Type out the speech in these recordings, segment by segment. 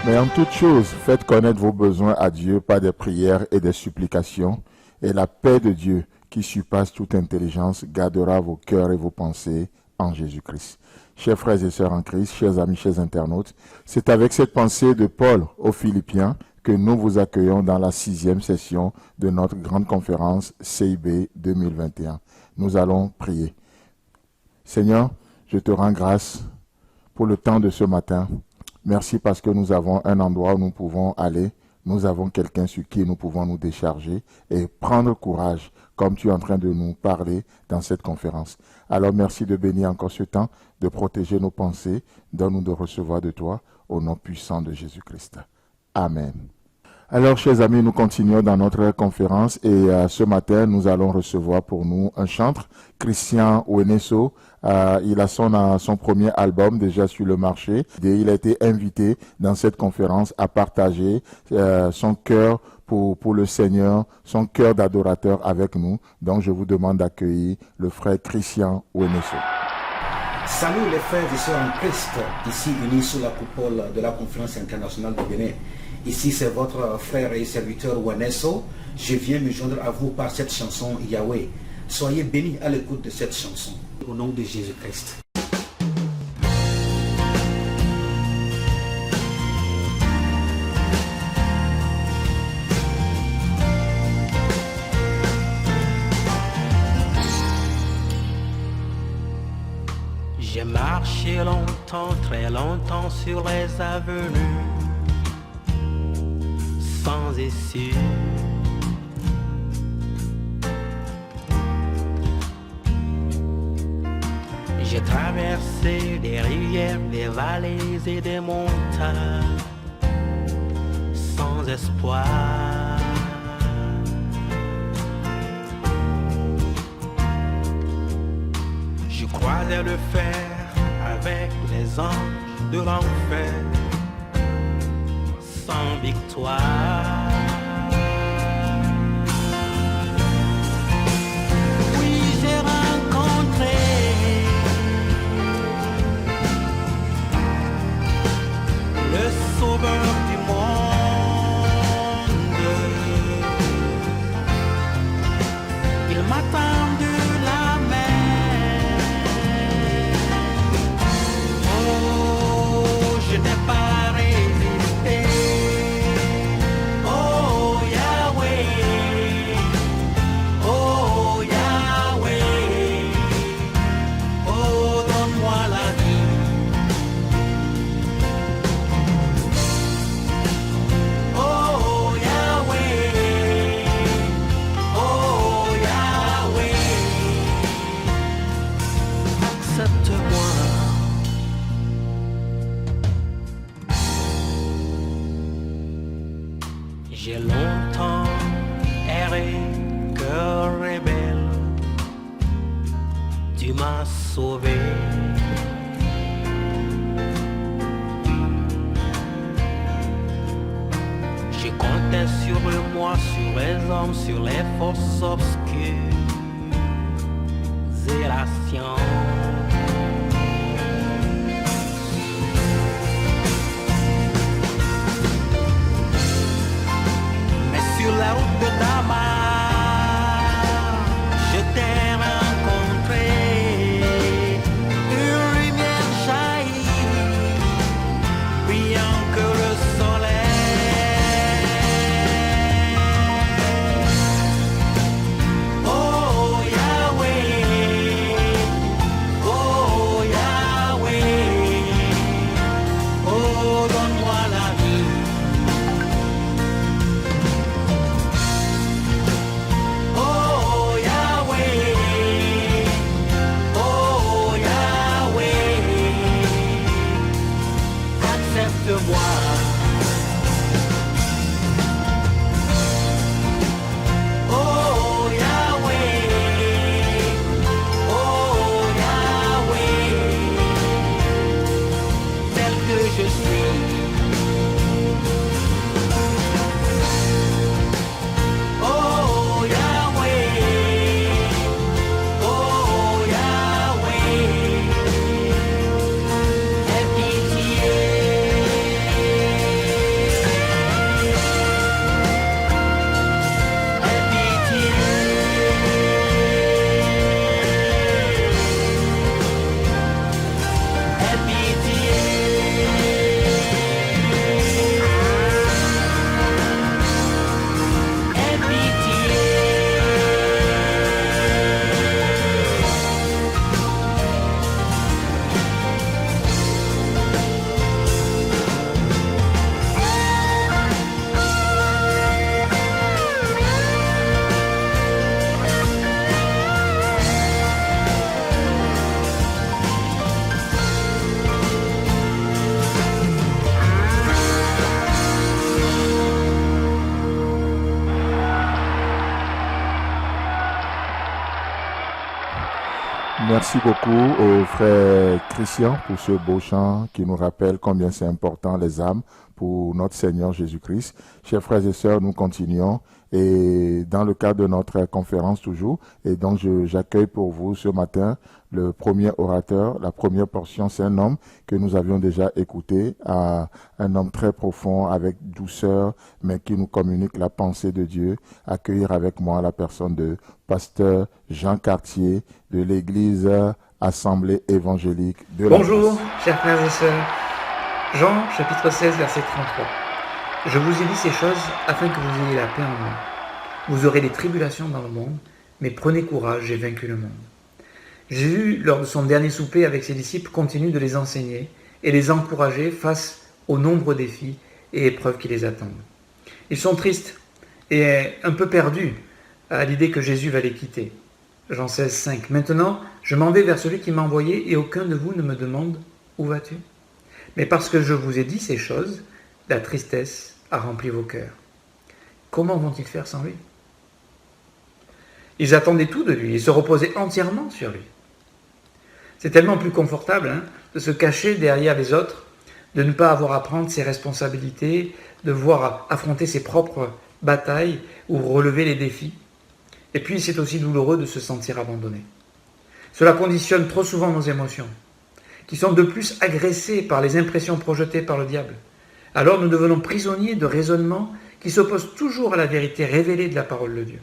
Mais en toute chose, faites connaître vos besoins à Dieu par des prières et des supplications, et la paix de Dieu, qui surpasse toute intelligence, gardera vos cœurs et vos pensées en Jésus-Christ. Chers frères et sœurs en Christ, chers amis, chers internautes, c'est avec cette pensée de Paul aux Philippiens que nous vous accueillons dans la 6e session de notre grande conférence CIB 2021. Nous allons prier. Seigneur, je te rends grâce pour le temps de ce matin. Merci parce que nous avons un endroit où nous pouvons aller. Nous avons quelqu'un sur qui nous pouvons nous décharger et prendre courage, comme tu es en train de nous parler dans cette conférence. Alors merci de bénir encore ce temps, de protéger nos pensées, donne-nous de recevoir de toi, au nom puissant de Jésus-Christ. Amen. Alors, chers amis, nous continuons dans notre conférence et ce matin, nous allons recevoir pour nous un chantre, Christian Ouenesso. Il a son premier album déjà sur le marché et il a été invité dans cette conférence à partager son cœur pour le Seigneur, son cœur d'adorateur avec nous. Donc, je vous demande d'accueillir le frère Christian Ouenesso. Salut les frères et sœurs en Christ, ici unis sous la coupole de la conférence internationale de Bénin. Ici c'est votre frère et serviteur Ouenesso. Je viens me joindre à vous par cette chanson Yahweh. Soyez bénis à l'écoute de cette chanson. Au nom de Jésus-Christ. J'ai marché longtemps, très longtemps sur les avenues sans issue. J'ai traversé des rivières, des vallées et des montagnes sans espoir. Je croisais le fer avec les anges de l'enfer sans victoire. Oui, j'ai rencontré le sauveur du monde. Il m'a tendu la main. Oh, je n'ai pas résisté. Oh Yahweh, oh Yahweh, oh donne-moi la vie. Oh Yahweh, oh Yahweh, accepte-moi. J'ai longtemps erré, cœur rebelle, tu m'as sauvé. Je comptais sur moi, sur les hommes, sur les forces obscures et la science. Mais sur la route de Damas, je t'ai rencontré. Une lumière jaillit, brillant que le soleil. Oh Yahweh, Merci beaucoup au frère Christian pour ce beau chant qui nous rappelle combien c'est important les âmes pour notre Seigneur Jésus-Christ. Chers frères et sœurs, nous continuons et dans le cadre de notre conférence toujours. Et donc j'accueille pour vous ce matin le premier orateur. La première portion, c'est un homme que nous avions déjà écouté, un homme très profond avec douceur, mais qui nous communique la pensée de Dieu. Accueillir avec moi la personne de pasteur Jean Cartier de l'église Assemblée évangélique de la Bonjour, France. chers frères et sœurs. Jean, chapitre 16, verset 33. Je vous ai dit ces choses afin que vous ayez la paix en moi. Vous aurez des tribulations dans le monde, mais prenez courage, j'ai vaincu le monde. Jésus, lors de son dernier souper avec ses disciples, continue de les enseigner et les encourager face aux nombreux défis et épreuves qui les attendent. Ils sont tristes et un peu perdus à l'idée que Jésus va les quitter. Jean 16, 5. Maintenant, je m'en vais vers celui qui m'a envoyé et aucun de vous ne me demande « Où vas-tu » Mais parce que je vous ai dit ces choses, la tristesse a rempli vos cœurs. Comment vont-ils faire sans lui ? Ils attendaient tout de lui et se reposaient entièrement sur lui. C'est tellement plus confortable de se cacher derrière les autres, de ne pas avoir à prendre ses responsabilités, de voir affronter ses propres batailles ou relever les défis. Et puis c'est aussi douloureux de se sentir abandonné. Cela conditionne trop souvent nos émotions, qui sont de plus agressées par les impressions projetées par le diable. Alors nous devenons prisonniers de raisonnements qui s'opposent toujours à la vérité révélée de la parole de Dieu.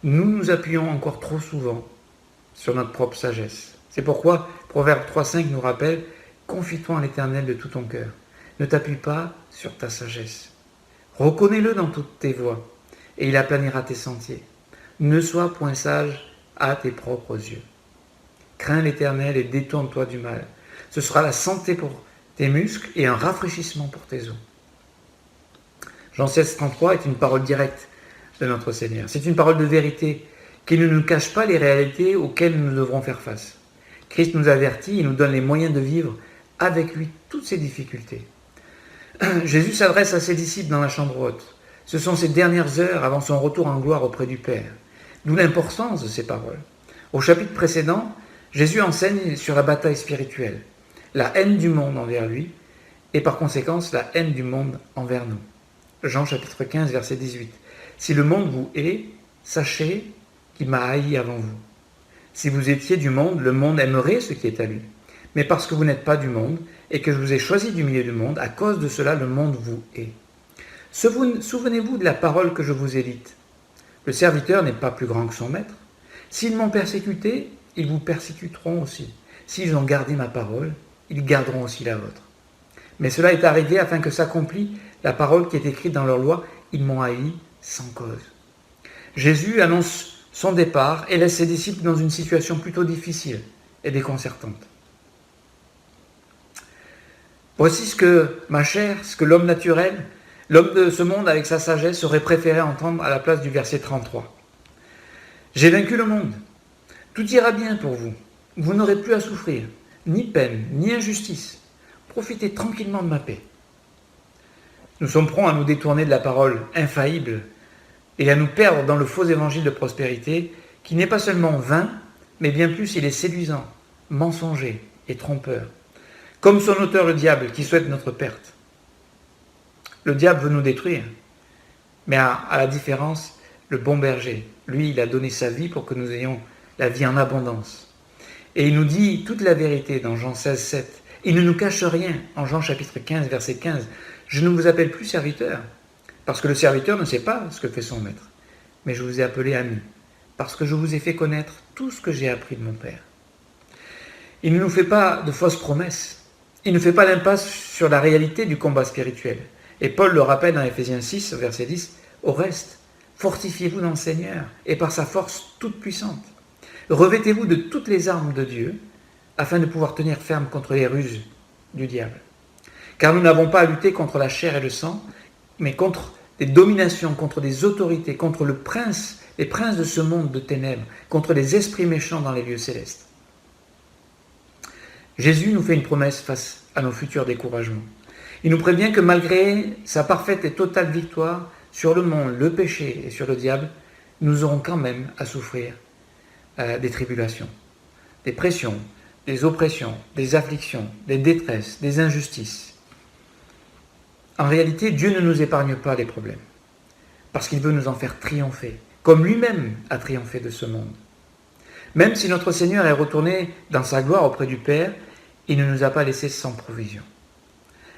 Nous nous appuyons encore trop souvent sur notre propre sagesse. C'est pourquoi Proverbe 3,5 nous rappelle « Confie-toi en l'Éternel de tout ton cœur. Ne t'appuie pas sur ta sagesse. Reconnais-le dans toutes tes voies, et il aplanira tes sentiers. Ne sois point sage à tes propres yeux. Crains l'Éternel et détourne-toi du mal. Ce sera la santé pour tes muscles et un rafraîchissement pour tes os. » Jean 16, 33 est une parole directe de notre Seigneur. C'est une parole de vérité qui ne nous cache pas les réalités auxquelles nous devrons faire face. Christ nous avertit et nous donne les moyens de vivre avec lui toutes ces difficultés. Jésus s'adresse à ses disciples dans la chambre haute. Ce sont ses dernières heures avant son retour en gloire auprès du Père. D'où l'importance de ces paroles. Au chapitre précédent, Jésus enseigne sur la bataille spirituelle, la haine du monde envers lui et par conséquence la haine du monde envers nous. Jean chapitre 15, verset 18. « Si le monde vous hait, sachez qu'il m'a haï avant vous. Si vous étiez du monde, le monde aimerait ce qui est à lui. Mais parce que vous n'êtes pas du monde et que je vous ai choisi du milieu du monde, à cause de cela, le monde vous hait. Souvenez-vous de la parole que je vous ai dite. Le serviteur n'est pas plus grand que son maître. S'ils m'ont persécuté, ils vous persécuteront aussi. S'ils ont gardé ma parole, ils garderont aussi la vôtre. Mais cela est arrivé afin que s'accomplisse la parole qui est écrite dans leur loi. Ils m'ont haï sans cause. » Jésus annonce son départ et laisse ses disciples dans une situation plutôt difficile et déconcertante. Voici ce que ma chair, ce que l'homme naturel, l'homme de ce monde avec sa sagesse aurait préféré entendre à la place du verset 33. « J'ai vaincu le monde. Tout ira bien pour vous. Vous n'aurez plus à souffrir, ni peine, ni injustice. Profitez tranquillement de ma paix. » Nous sommes prompts à nous détourner de la parole infaillible et à nous perdre dans le faux évangile de prospérité qui n'est pas seulement vain, mais bien plus il est séduisant, mensonger et trompeur. Comme son auteur le diable qui souhaite notre perte. Le diable veut nous détruire, mais à la différence, le bon berger, lui, il a donné sa vie pour que nous ayons la vie en abondance. Et il nous dit toute la vérité dans Jean 16, 7. Il ne nous cache rien en Jean chapitre 15, verset 15. Je ne vous appelle plus serviteur, parce que le serviteur ne sait pas ce que fait son maître. Mais je vous ai appelé ami, parce que je vous ai fait connaître tout ce que j'ai appris de mon Père. Il ne nous fait pas de fausses promesses. Il ne fait pas l'impasse sur la réalité du combat spirituel. Et Paul le rappelle dans Éphésiens 6, verset 10. Au reste, fortifiez-vous dans le Seigneur et par sa force toute puissante. Revêtez-vous de toutes les armes de Dieu, afin de pouvoir tenir ferme contre les ruses du diable. Car nous n'avons pas à lutter contre la chair et le sang, mais contre des dominations, contre des autorités, contre les princes de ce monde de ténèbres, contre les esprits méchants dans les lieux célestes. Jésus nous fait une promesse face à nos futurs découragements. Il nous prévient que malgré sa parfaite et totale victoire sur le monde, le péché et sur le diable, nous aurons quand même à souffrir des tribulations. des pressions, des oppressions, des afflictions, des détresses, des injustices. En réalité, Dieu ne nous épargne pas les problèmes, parce qu'il veut nous en faire triompher, comme lui-même a triomphé de ce monde. Même si notre Seigneur est retourné dans sa gloire auprès du Père, il ne nous a pas laissés sans provision.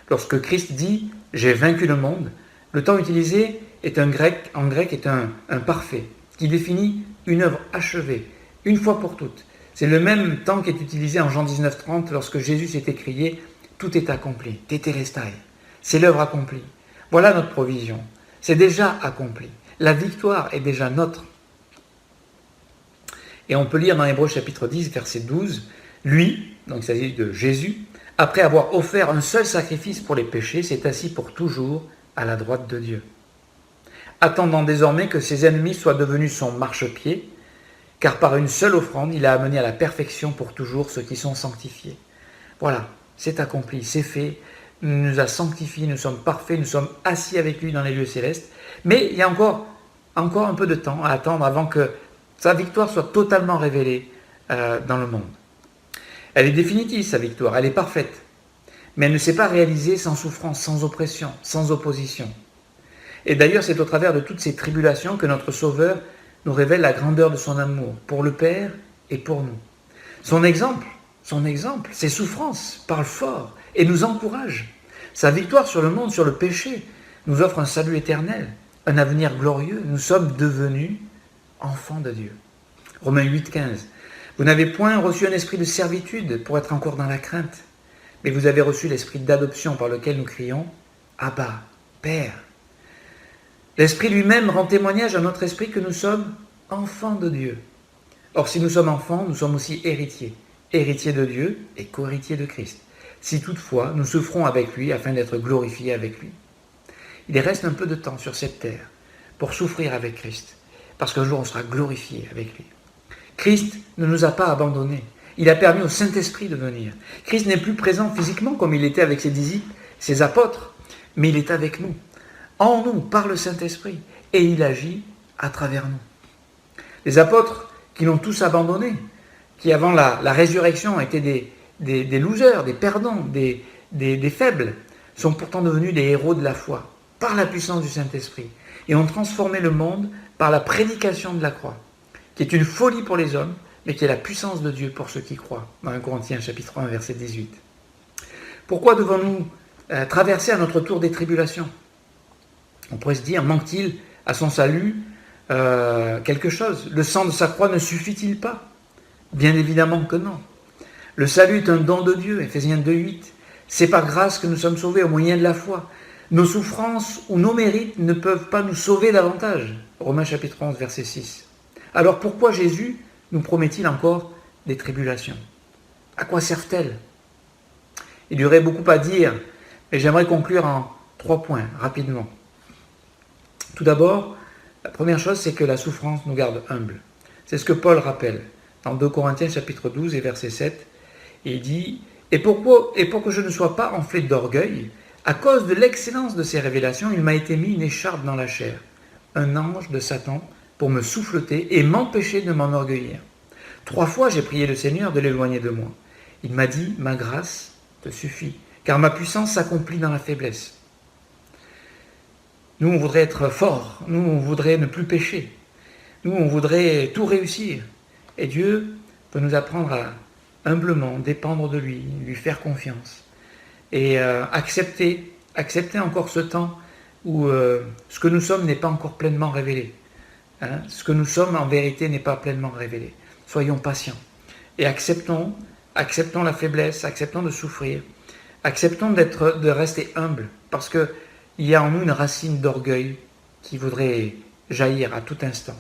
Lorsque Christ dit « j'ai vaincu le monde », le temps utilisé en grec est un parfait, qui définit une œuvre achevée, une fois pour toutes. C'est le même temps qui est utilisé en Jean 19:30 lorsque Jésus s'est écrié « tout est accompli, tételestai ». C'est l'œuvre accomplie. Voilà notre provision. C'est déjà accompli. La victoire est déjà nôtre. Et on peut lire dans Hébreux chapitre 10, verset 12, « Lui, donc il s'agit de Jésus, après avoir offert un seul sacrifice pour les péchés, s'est assis pour toujours à la droite de Dieu. Attendant désormais que ses ennemis soient devenus son marchepied, car par une seule offrande, il a amené à la perfection pour toujours ceux qui sont sanctifiés. » Voilà, c'est accompli, c'est fait. Il nous a sanctifiés, nous sommes parfaits, nous sommes assis avec lui dans les lieux célestes. Mais il y a encore un peu de temps à attendre avant que sa victoire soit totalement révélée dans le monde. Elle est définitive, sa victoire, elle est parfaite. Mais elle ne s'est pas réalisée sans souffrance, sans oppression, sans opposition. Et d'ailleurs, c'est au travers de toutes ces tribulations que notre Sauveur nous révèle la grandeur de son amour pour le Père et pour nous. Son exemple, ses souffrances, parle fort et nous encourage. Sa victoire sur le monde, sur le péché, nous offre un salut éternel, un avenir glorieux. Nous sommes devenus enfants de Dieu. Romains 8,15. Vous n'avez point reçu un esprit de servitude pour être encore dans la crainte, mais vous avez reçu l'esprit d'adoption par lequel nous crions « Abba, Père ». L'Esprit lui-même rend témoignage à notre esprit que nous sommes enfants de Dieu. Or, si nous sommes enfants, nous sommes aussi héritiers, héritiers de Dieu et co-héritiers de Christ. Si toutefois nous souffrons avec lui afin d'être glorifiés avec lui. Il reste un peu de temps sur cette terre pour souffrir avec Christ, parce qu'un jour on sera glorifié avec lui. Christ ne nous a pas abandonnés. Il a permis au Saint-Esprit de venir. Christ n'est plus présent physiquement comme il était avec ses disciples, ses apôtres, mais il est avec nous, en nous, par le Saint-Esprit, et il agit à travers nous. Les apôtres qui l'ont tous abandonné, qui avant la résurrection étaient des losers, des perdants, des faibles, sont pourtant devenus des héros de la foi, par la puissance du Saint-Esprit, et ont transformé le monde par la prédication de la croix, qui est une folie pour les hommes, mais qui est la puissance de Dieu pour ceux qui croient, dans 1 Corinthiens chapitre 1, verset 18. Pourquoi devons-nous traverser à notre tour des tribulations? On pourrait se dire, manque-t-il à son salut quelque chose? Le sang de sa croix ne suffit-il pas? Bien évidemment que non. Le salut est un don de Dieu, Éphésiens 2,8. C'est par grâce que nous sommes sauvés au moyen de la foi. Nos souffrances ou nos mérites ne peuvent pas nous sauver davantage. Romains chapitre 11, verset 6. Alors pourquoi Jésus nous promet-il encore des tribulations? À quoi servent-elles? Il y aurait beaucoup à dire, mais j'aimerais conclure en 3 points, rapidement. Tout d'abord, la première chose, c'est que la souffrance nous garde humbles. C'est ce que Paul rappelle dans 2 Corinthiens chapitre 12 et verset 7. Il dit « Et pour que je ne sois pas enflé d'orgueil, à cause de l'excellence de ces révélations, il m'a été mis une écharpe dans la chair, un ange de Satan, pour me souffleter et m'empêcher de m'enorgueillir. 3 fois j'ai prié le Seigneur de l'éloigner de moi. Il m'a dit « Ma grâce te suffit, car ma puissance s'accomplit dans la faiblesse. » Nous, on voudrait être forts, nous, on voudrait ne plus pécher, nous, on voudrait tout réussir. Et Dieu peut nous apprendre à humblement dépendre de lui, lui faire confiance et accepter encore ce temps où ce que nous sommes n'est pas encore pleinement révélé. Ce que nous sommes en vérité n'est pas pleinement révélé. Soyons patients et acceptons la faiblesse, acceptons de souffrir, acceptons de rester humbles parce qu'il y a en nous une racine d'orgueil qui voudrait jaillir à tout instant.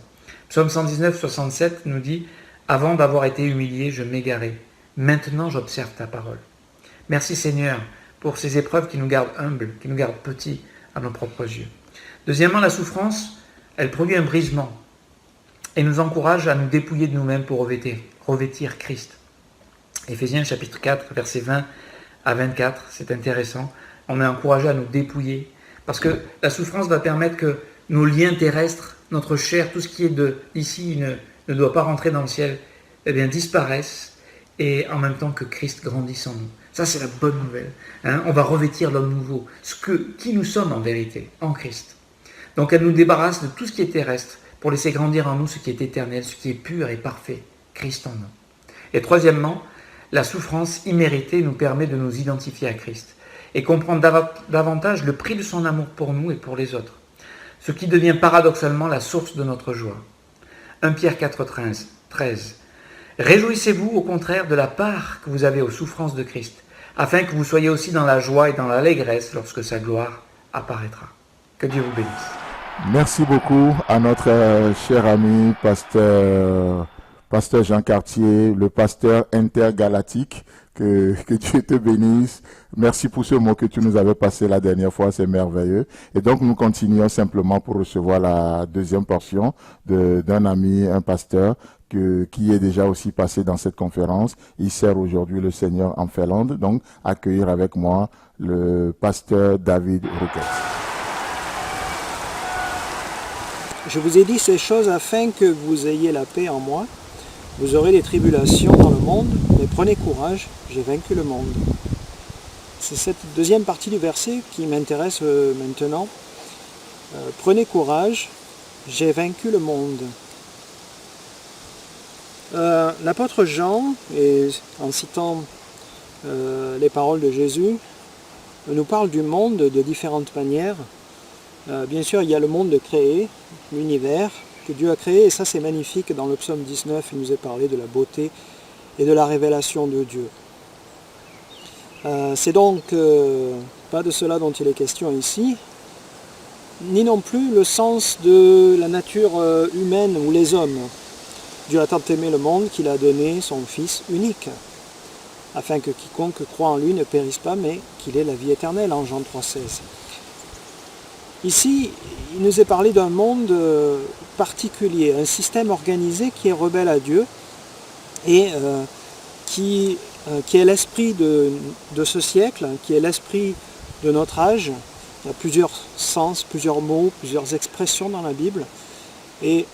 Psaume 119, 67 nous dit « Avant d'avoir été humilié, je m'égarais. Maintenant, j'observe ta parole. » Merci Seigneur pour ces épreuves qui nous gardent humbles, qui nous gardent petits à nos propres yeux. Deuxièmement, la souffrance, elle produit un brisement et nous encourage à nous dépouiller de nous-mêmes pour revêtir Christ. Éphésiens chapitre 4, versets 20 à 24, c'est intéressant. On est encouragé à nous dépouiller parce que la souffrance va permettre que nos liens terrestres, notre chair, tout ce qui est d'ici ne doit pas rentrer dans le ciel, eh bien disparaissent et en même temps que Christ grandisse en nous. Ça, c'est la bonne nouvelle. Hein. On va revêtir l'homme nouveau, qui nous sommes en vérité, en Christ. Donc elle nous débarrasse de tout ce qui est terrestre pour laisser grandir en nous ce qui est éternel, ce qui est pur et parfait, Christ en nous. Et troisièmement, la souffrance imméritée nous permet de nous identifier à Christ et comprendre davantage le prix de son amour pour nous et pour les autres, ce qui devient paradoxalement la source de notre joie. 1 Pierre 4,13 Réjouissez-vous au contraire de la part que vous avez aux souffrances de Christ, afin que vous soyez aussi dans la joie et dans l'allégresse lorsque sa gloire apparaîtra. Que Dieu vous bénisse. Merci beaucoup à notre cher ami pasteur Jean Cartier, le pasteur intergalactique. Que Dieu te bénisse. Merci pour ce mot que tu nous avais passé la dernière fois, c'est merveilleux. Et donc nous continuons simplement pour recevoir la deuxième portion d'un ami, un pasteur, qui est déjà aussi passé dans cette conférence. Il sert aujourd'hui le Seigneur en Finlande. Donc accueillir avec moi le pasteur David Rouquet. Je vous ai dit ces choses afin que vous ayez la paix en moi. Vous aurez des tribulations dans le monde, mais prenez courage, j'ai vaincu le monde. C'est cette deuxième partie du verset qui m'intéresse maintenant. Prenez courage, j'ai vaincu le monde. L'apôtre Jean, en citant les paroles de Jésus, nous parle du monde de différentes manières. Bien sûr, il y a le monde créé, l'univers que Dieu a créé, et ça c'est magnifique. Dans le psaume 19, il nous est parlé de la beauté et de la révélation de Dieu. C'est donc pas de cela dont il est question ici, ni non plus le sens de la nature humaine ou les hommes. Dieu a tant aimé le monde qu'il a donné son Fils unique, afin que quiconque croit en lui ne périsse pas, mais qu'il ait la vie éternelle, en Jean 3,16. Ici, il nous est parlé d'un monde particulier, un système organisé qui est rebelle à Dieu et qui est l'esprit de ce siècle, qui est l'esprit de notre âge. Il y a plusieurs sens, plusieurs mots, plusieurs expressions dans la Bible. Et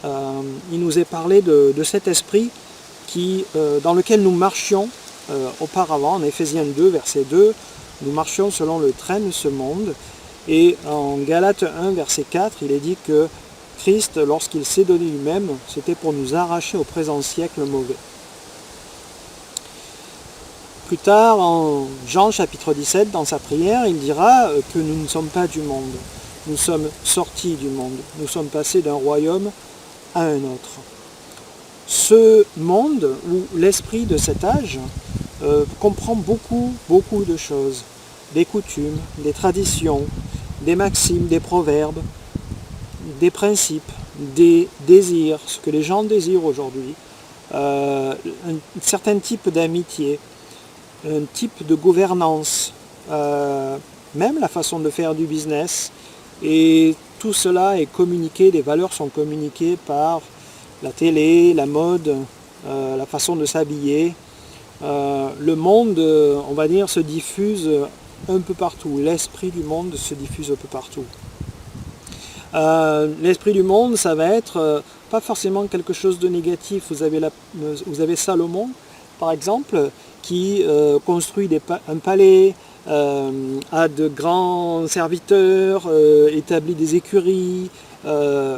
il nous est parlé de cet esprit dans lequel nous marchions auparavant, en Éphésiens 2, verset 2, nous marchions selon le train de ce monde. Et en Galates 1, verset 4, il est dit que Christ, lorsqu'il s'est donné lui-même, c'était pour nous arracher au présent siècle mauvais. Plus tard, en Jean chapitre 17, dans sa prière, il dira que nous ne sommes pas du monde. Nous sommes sortis du monde. Nous sommes passés d'un royaume à un autre. Ce monde, ou l'esprit de cet âge, comprend beaucoup de choses. Des coutumes, des traditions, des maximes, des proverbes, des principes, des désirs, ce que les gens désirent aujourd'hui, un certain type d'amitié, un type de gouvernance, même la façon de faire du business. Et tout cela est communiqué, les valeurs sont communiquées par la télé, la mode, la façon de s'habiller. Le monde, on va dire, se diffuse un peu partout. L'esprit du monde se diffuse un peu partout. L'esprit du monde, ça va être pas forcément quelque chose de négatif. Vous avez Salomon, par exemple, qui construit un palais, a de grands serviteurs, établit des écuries,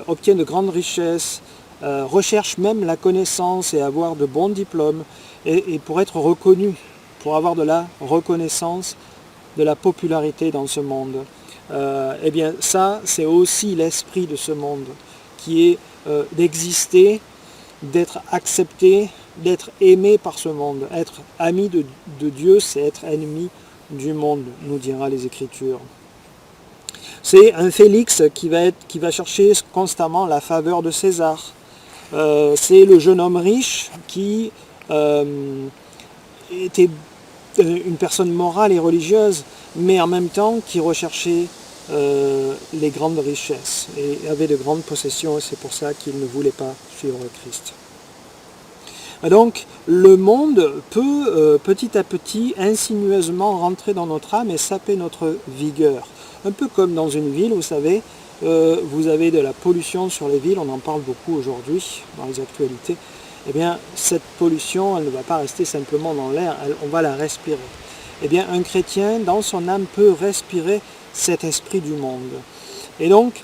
obtient de grandes richesses, recherche même la connaissance et avoir de bons diplômes, et pour être reconnu, pour avoir de la reconnaissance, de la popularité dans ce monde. Eh bien ça, c'est aussi l'esprit de ce monde, qui est d'exister, d'être accepté, d'être aimé par ce monde. Être ami de Dieu, c'est être ennemi du monde, nous dira les Écritures. C'est un Félix qui va chercher constamment la faveur de César. C'est le jeune homme riche qui était une personne morale et religieuse, mais en même temps qui recherchait les grandes richesses et avait de grandes possessions, et c'est pour ça qu'il ne voulait pas suivre Christ. Et donc le monde peut petit à petit insinueusement rentrer dans notre âme et saper notre vigueur. Un peu comme dans une ville, vous savez, vous avez de la pollution sur les villes, on en parle beaucoup aujourd'hui dans les actualités, eh bien cette pollution, elle ne va pas rester simplement dans l'air, on va la respirer. Eh bien un chrétien, dans son âme, peut respirer cet esprit du monde. Et donc,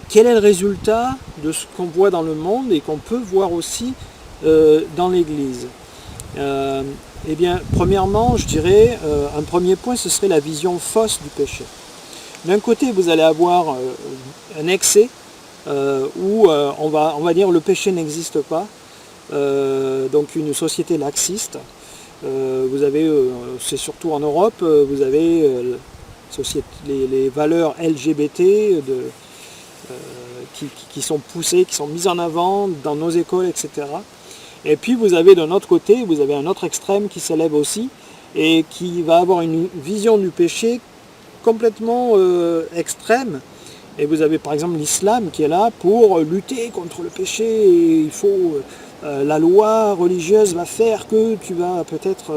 quel est le résultat de ce qu'on voit dans le monde et qu'on peut voir aussi dans l'Église? Eh bien, premièrement, je dirais, un premier point, ce serait la vision fausse du péché. D'un côté, vous allez avoir un excès où on va dire le péché n'existe pas, donc une société laxiste. Vous avez, c'est surtout en Europe, vous avez les valeurs LGBT qui sont poussées, qui sont mises en avant dans nos écoles, etc. Et puis vous avez d'un autre côté, vous avez un autre extrême qui s'élève aussi et qui va avoir une vision du péché complètement extrême. Et vous avez par exemple l'islam qui est là pour lutter contre le péché. Et il faut la loi religieuse va faire que tu vas peut-être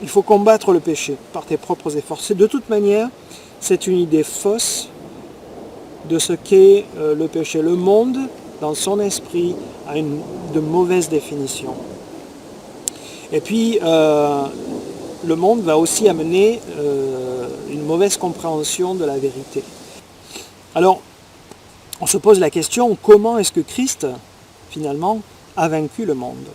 il faut combattre le péché par tes propres efforts. De toute manière, c'est une idée fausse de ce qu'est le péché. Le monde, dans son esprit, a de mauvaises définitions. Et puis, le monde va aussi amener une mauvaise compréhension de la vérité. Alors, on se pose la question, comment est-ce que Christ, finalement, a vaincu le monde?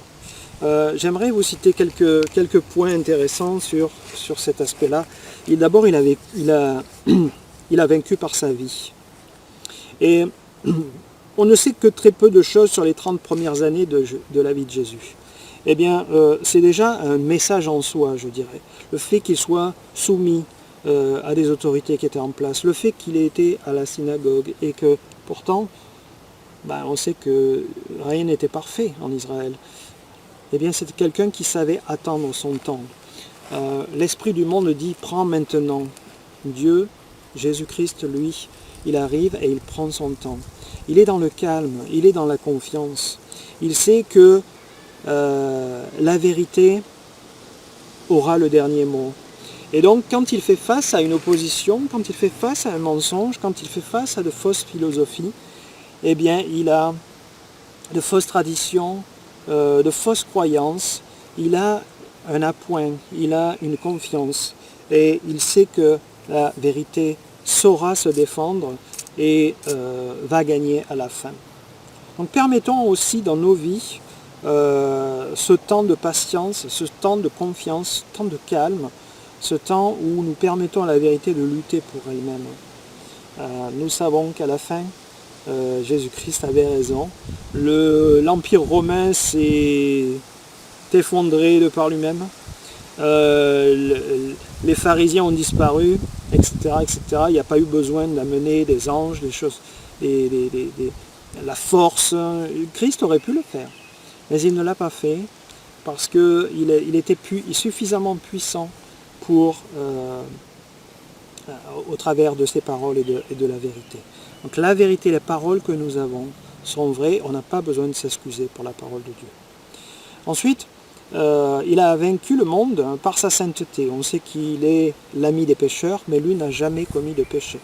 J'aimerais vous citer quelques points intéressants sur cet aspect-là. D'abord, il a vaincu par sa vie. Et on ne sait que très peu de choses sur les 30 premières années de la vie de Jésus. Eh bien, c'est déjà un message en soi, je dirais. Le fait qu'il soit soumis à des autorités qui étaient en place, le fait qu'il ait été à la synagogue et que pourtant, on sait que rien n'était parfait en Israël. Eh bien, c'était quelqu'un qui savait attendre son temps. L'esprit du monde dit « prends maintenant ». Dieu, Jésus-Christ, lui, il arrive et il prend son temps. Il est dans le calme, il est dans la confiance. Il sait que la vérité aura le dernier mot. Et donc, quand il fait face à une opposition, quand il fait face à un mensonge, quand il fait face à de fausses philosophies, eh bien, il a de fausses traditions, de fausses croyances, il a un appoint, il a une confiance, et il sait que la vérité saura se défendre et va gagner à la fin. Donc permettons aussi dans nos vies ce temps de patience, ce temps de confiance, ce temps de calme, ce temps où nous permettons à la vérité de lutter pour elle-même. Nous savons qu'à la fin, Jésus-Christ avait raison. L'Empire romain s'est effondré de par lui-même. Les pharisiens ont disparu, etc., etc. Il n'y a pas eu besoin d'amener des anges, des choses, la force. Christ aurait pu le faire, mais il ne l'a pas fait parce qu'il était suffisamment puissant pour, au travers de ses paroles et de la vérité. Donc la vérité, les paroles que nous avons sont vraies, on n'a pas besoin de s'excuser pour la parole de Dieu. Ensuite, il a vaincu le monde par sa sainteté. On sait qu'il est l'ami des pécheurs, mais lui n'a jamais commis de péché.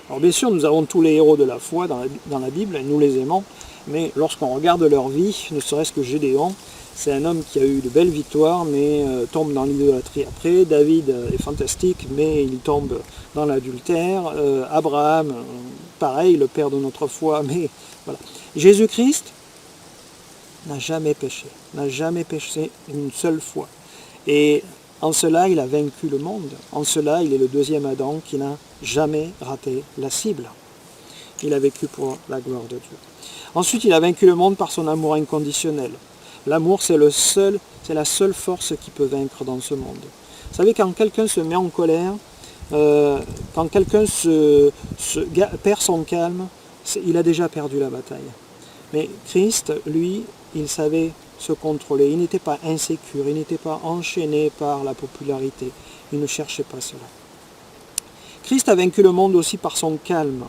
Alors bien sûr, nous avons tous les héros de la foi dans la Bible, et nous les aimons, mais lorsqu'on regarde leur vie, ne serait-ce que Gédéon, c'est un homme qui a eu de belles victoires, mais tombe dans l'idolâtrie après. David est fantastique, mais il tombe dans l'adultère. Abraham, pareil, le père de notre foi, mais voilà. Jésus-Christ n'a jamais péché une seule fois. Et en cela, il a vaincu le monde. En cela, il est le deuxième Adam qui n'a jamais raté la cible. Il a vécu pour la gloire de Dieu. Ensuite, il a vaincu le monde par son amour inconditionnel. L'amour, c'est la seule force qui peut vaincre dans ce monde. Vous savez, quand quelqu'un se met en colère, quand quelqu'un perd son calme, il a déjà perdu la bataille. Mais Christ, lui, il savait se contrôler. Il n'était pas insécure, il n'était pas enchaîné par la popularité. Il ne cherchait pas cela. Christ a vaincu le monde aussi par son calme.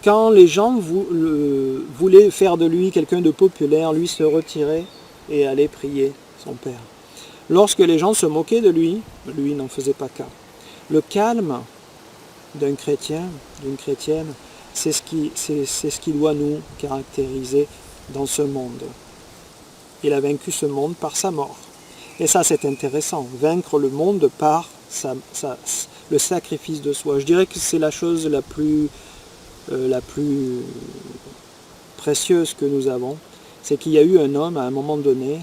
Quand les gens voulaient faire de lui quelqu'un de populaire, lui se retirait et allait prier son Père. Lorsque les gens se moquaient de lui, lui n'en faisait pas cas. Le calme d'un chrétien, d'une chrétienne, c'est ce qui doit nous caractériser dans ce monde. Il a vaincu ce monde par sa mort. Et ça, c'est intéressant. Vaincre le monde par le sacrifice de soi. Je dirais que c'est la chose la plus précieuse que nous avons. C'est qu'il y a eu un homme, à un moment donné,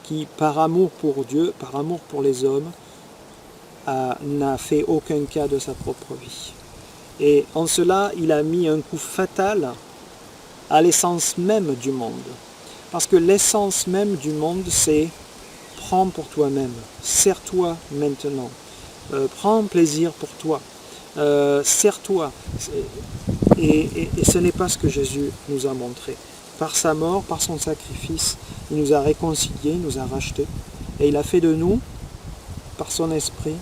qui, par amour pour Dieu, par amour pour les hommes, n'a fait aucun cas de sa propre vie. Et en cela, il a mis un coup fatal à l'essence même du monde. Parce que l'essence même du monde, c'est prends pour toi-même, sers-toi maintenant, prends plaisir pour toi, sers-toi. Et ce n'est pas ce que Jésus nous a montré. Par sa mort, par son sacrifice, il nous a réconciliés, il nous a rachetés. Et il a fait de nous, par son esprit,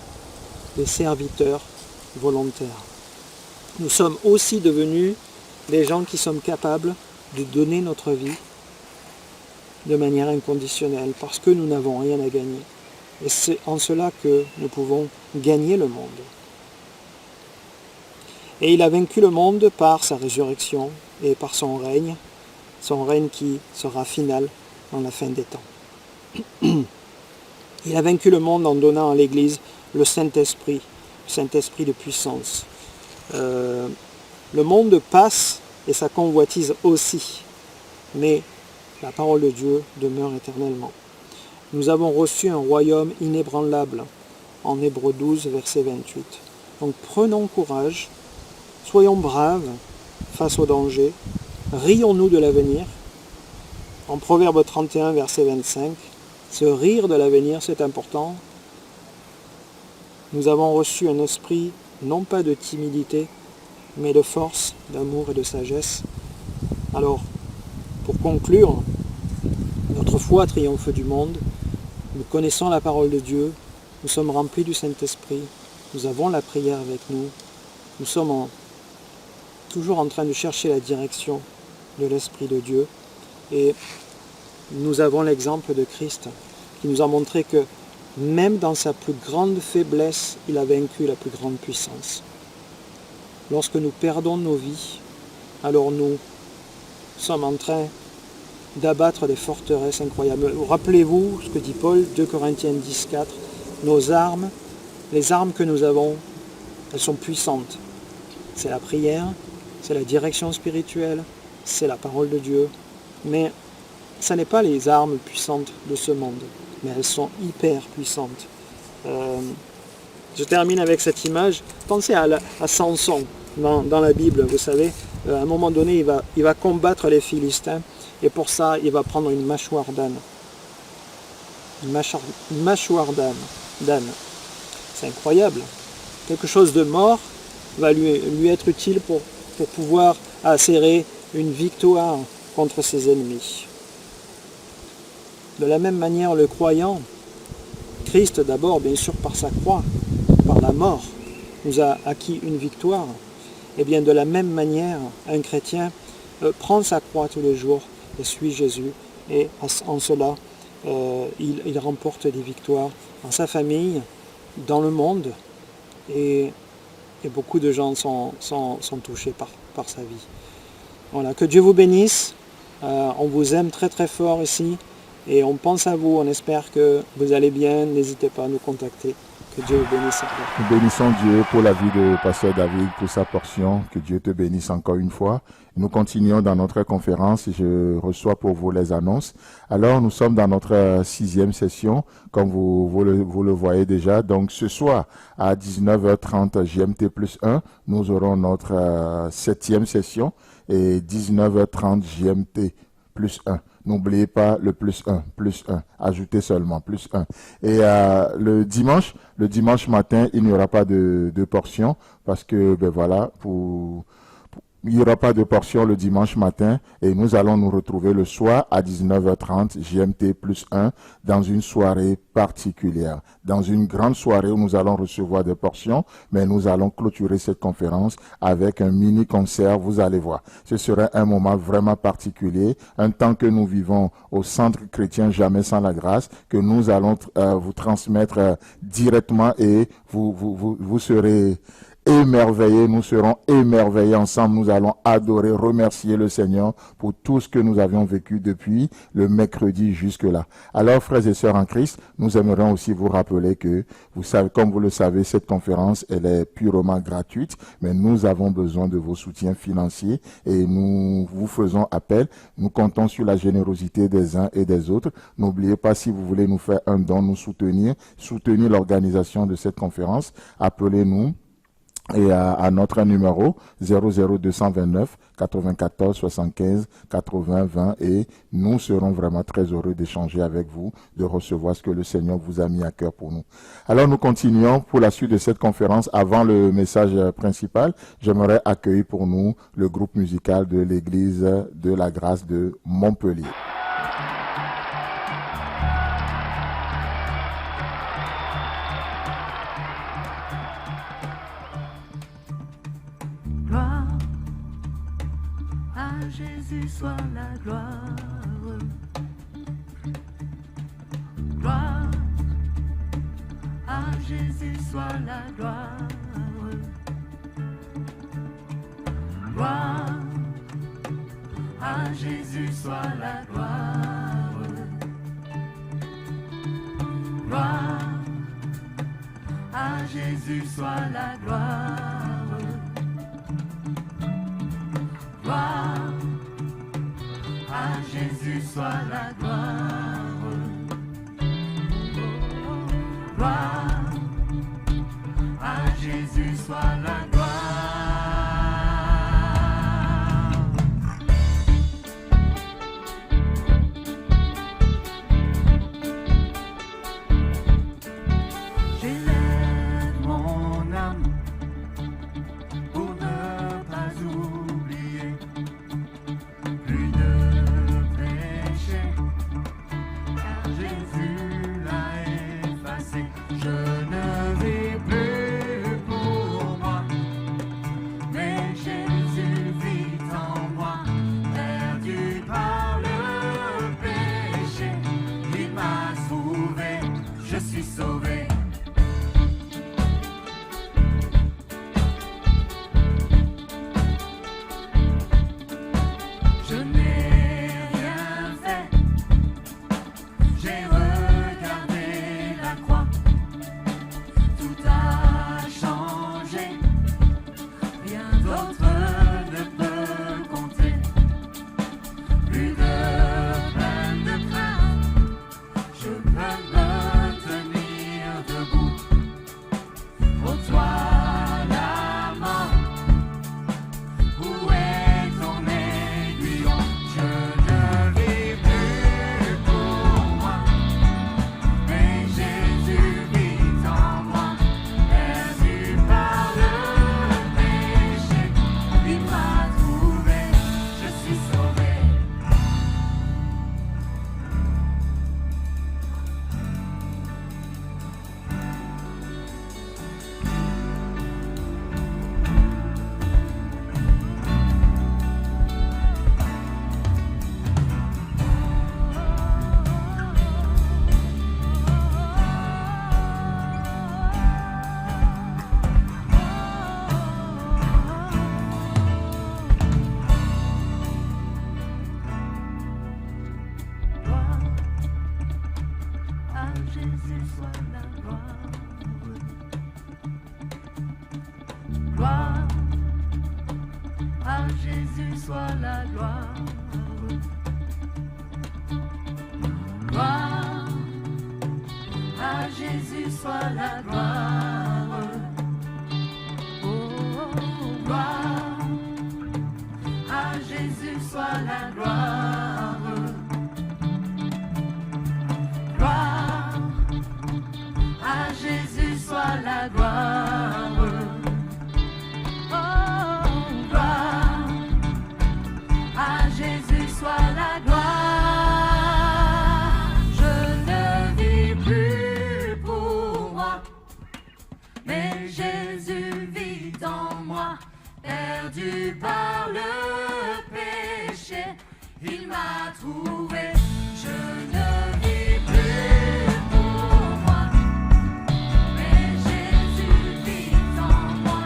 des serviteurs volontaires. Nous sommes aussi devenus des gens qui sommes capables de donner notre vie de manière inconditionnelle, parce que nous n'avons rien à gagner. Et c'est en cela que nous pouvons gagner le monde. Et il a vaincu le monde par sa résurrection et par son règne qui sera final dans la fin des temps. Il a vaincu le monde en donnant à l'Église le Saint-Esprit de puissance. Le monde passe et sa convoitise aussi, mais la parole de Dieu demeure éternellement. Nous avons reçu un royaume inébranlable, en Hébreux 12, verset 28. Donc prenons courage, soyons braves face au danger, rions-nous de l'avenir. En Proverbe 31, verset 25, se rire de l'avenir, c'est important. Nous avons reçu un esprit, non pas de timidité, mais de force, d'amour et de sagesse. Alors, pour conclure, notre foi triomphe du monde, nous connaissons la parole de Dieu, nous sommes remplis du Saint-Esprit, nous avons la prière avec nous, nous sommes toujours en train de chercher la direction de l'Esprit de Dieu, et nous avons l'exemple de Christ qui nous a montré que même dans sa plus grande faiblesse, il a vaincu la plus grande puissance. Lorsque nous perdons nos vies, alors nous sommes en train d'abattre des forteresses incroyables. Rappelez-vous ce que dit Paul, 2 Corinthiens 10, 4, nos armes, les armes que nous avons, elles sont puissantes. C'est la prière, c'est la direction spirituelle, c'est la parole de Dieu, mais ce n'est pas les armes puissantes de ce monde, mais elles sont hyper puissantes. Je termine avec cette image. Pensez à Samson dans la Bible, vous savez, à un moment donné, il va combattre les Philistins, et pour ça, il va prendre une mâchoire d'âne. Une mâchoire d'âne. C'est incroyable. Quelque chose de mort va lui être utile pour pouvoir assérer une victoire contre ses ennemis. De la même manière, le croyant, Christ d'abord, bien sûr, par sa croix, par la mort, nous a acquis une victoire. Et bien de la même manière, un chrétien prend sa croix tous les jours et suit Jésus. Et en cela, il remporte des victoires dans sa famille, dans le monde. Et beaucoup de gens sont touchés par sa vie. Voilà, que Dieu vous bénisse. On vous aime très très fort ici. Et on pense à vous, on espère que vous allez bien. N'hésitez pas à nous contacter. Que Dieu vous bénisse. Nous bénissons Dieu pour la vie de Pasteur David, pour sa portion. Que Dieu te bénisse encore une fois. Nous continuons dans notre conférence et je reçois pour vous les annonces. Alors, nous sommes dans notre 6e session, comme vous le voyez déjà. Donc, ce soir, à 19h30 GMT plus 1, nous aurons notre 7e session et 19h30 GMT plus 1. N'oubliez pas le plus 1, ajoutez seulement plus 1. Et le dimanche matin, il n'y aura pas de portion parce que, il n'y aura pas de portion le dimanche matin et nous allons nous retrouver le soir à 19h30 GMT plus 1 dans une soirée particulière, dans une grande soirée où nous allons recevoir des portions, mais nous allons clôturer cette conférence avec un mini concert, vous allez voir. Ce sera un moment vraiment particulier, un temps que nous vivons au Centre chrétien Jamais sans la grâce, que nous allons vous transmettre directement et vous serez émerveillés, nous serons émerveillés ensemble, nous allons adorer, remercier le Seigneur pour tout ce que nous avions vécu depuis le mercredi jusque-là. Alors, frères et sœurs en Christ, nous aimerions aussi vous rappeler que, vous savez, comme vous le savez, cette conférence, elle est purement gratuite, mais nous avons besoin de vos soutiens financiers et nous vous faisons appel. Nous comptons sur la générosité des uns et des autres. N'oubliez pas, si vous voulez nous faire un don, nous soutenir l'organisation de cette conférence, appelez-nous et à notre numéro 00229 94 75 80 20 et nous serons vraiment très heureux d'échanger avec vous, de recevoir ce que le Seigneur vous a mis à cœur pour nous. Alors nous continuons pour la suite de cette conférence. Avant le message principal, j'aimerais accueillir pour nous le groupe musical de l'Église de la Grâce de Montpellier. Jésus soit la gloire. Gloire à Jésus soit la gloire. Gloire à Jésus soit la gloire. Gloire à Jésus soit la gloire. Gloire à Jésus soit la gloire. Gloire à Jésus soit la gloire. J'élève mon âme pour ne pas oublier plus de péché, car Jésus l'a effacé. Je ne vis plus pour moi, mais Jésus vit en moi, perdu par le péché. Il m'a trouvé, je suis sauvé. Je n'ai rien fait, j'ai regardé la croix, tout a changé, rien d'autre ne peut compter, plus de peine de crainte, je peux me tenir debout, pour toi la mort, où est ton aiguillon? Je ne vis plus pour moi, mais Jésus vit en moi, perdu par le péché. Il m'a trouvé, je suis sauvé. Gloire à Jésus soit la gloire. Gloire à Jésus soit la gloire. Gloire à Jésus soit la gloire. Oh, gloire à Jésus soit la gloire. Gloire à Jésus soit la gloire. Oh, gloire à Jésus soit la gloire. Je ne vis plus pour moi, mais Jésus vit en moi, perdu par le péché. Il m'a trouvé, je ne vis plus pour moi, mais Jésus vit en moi,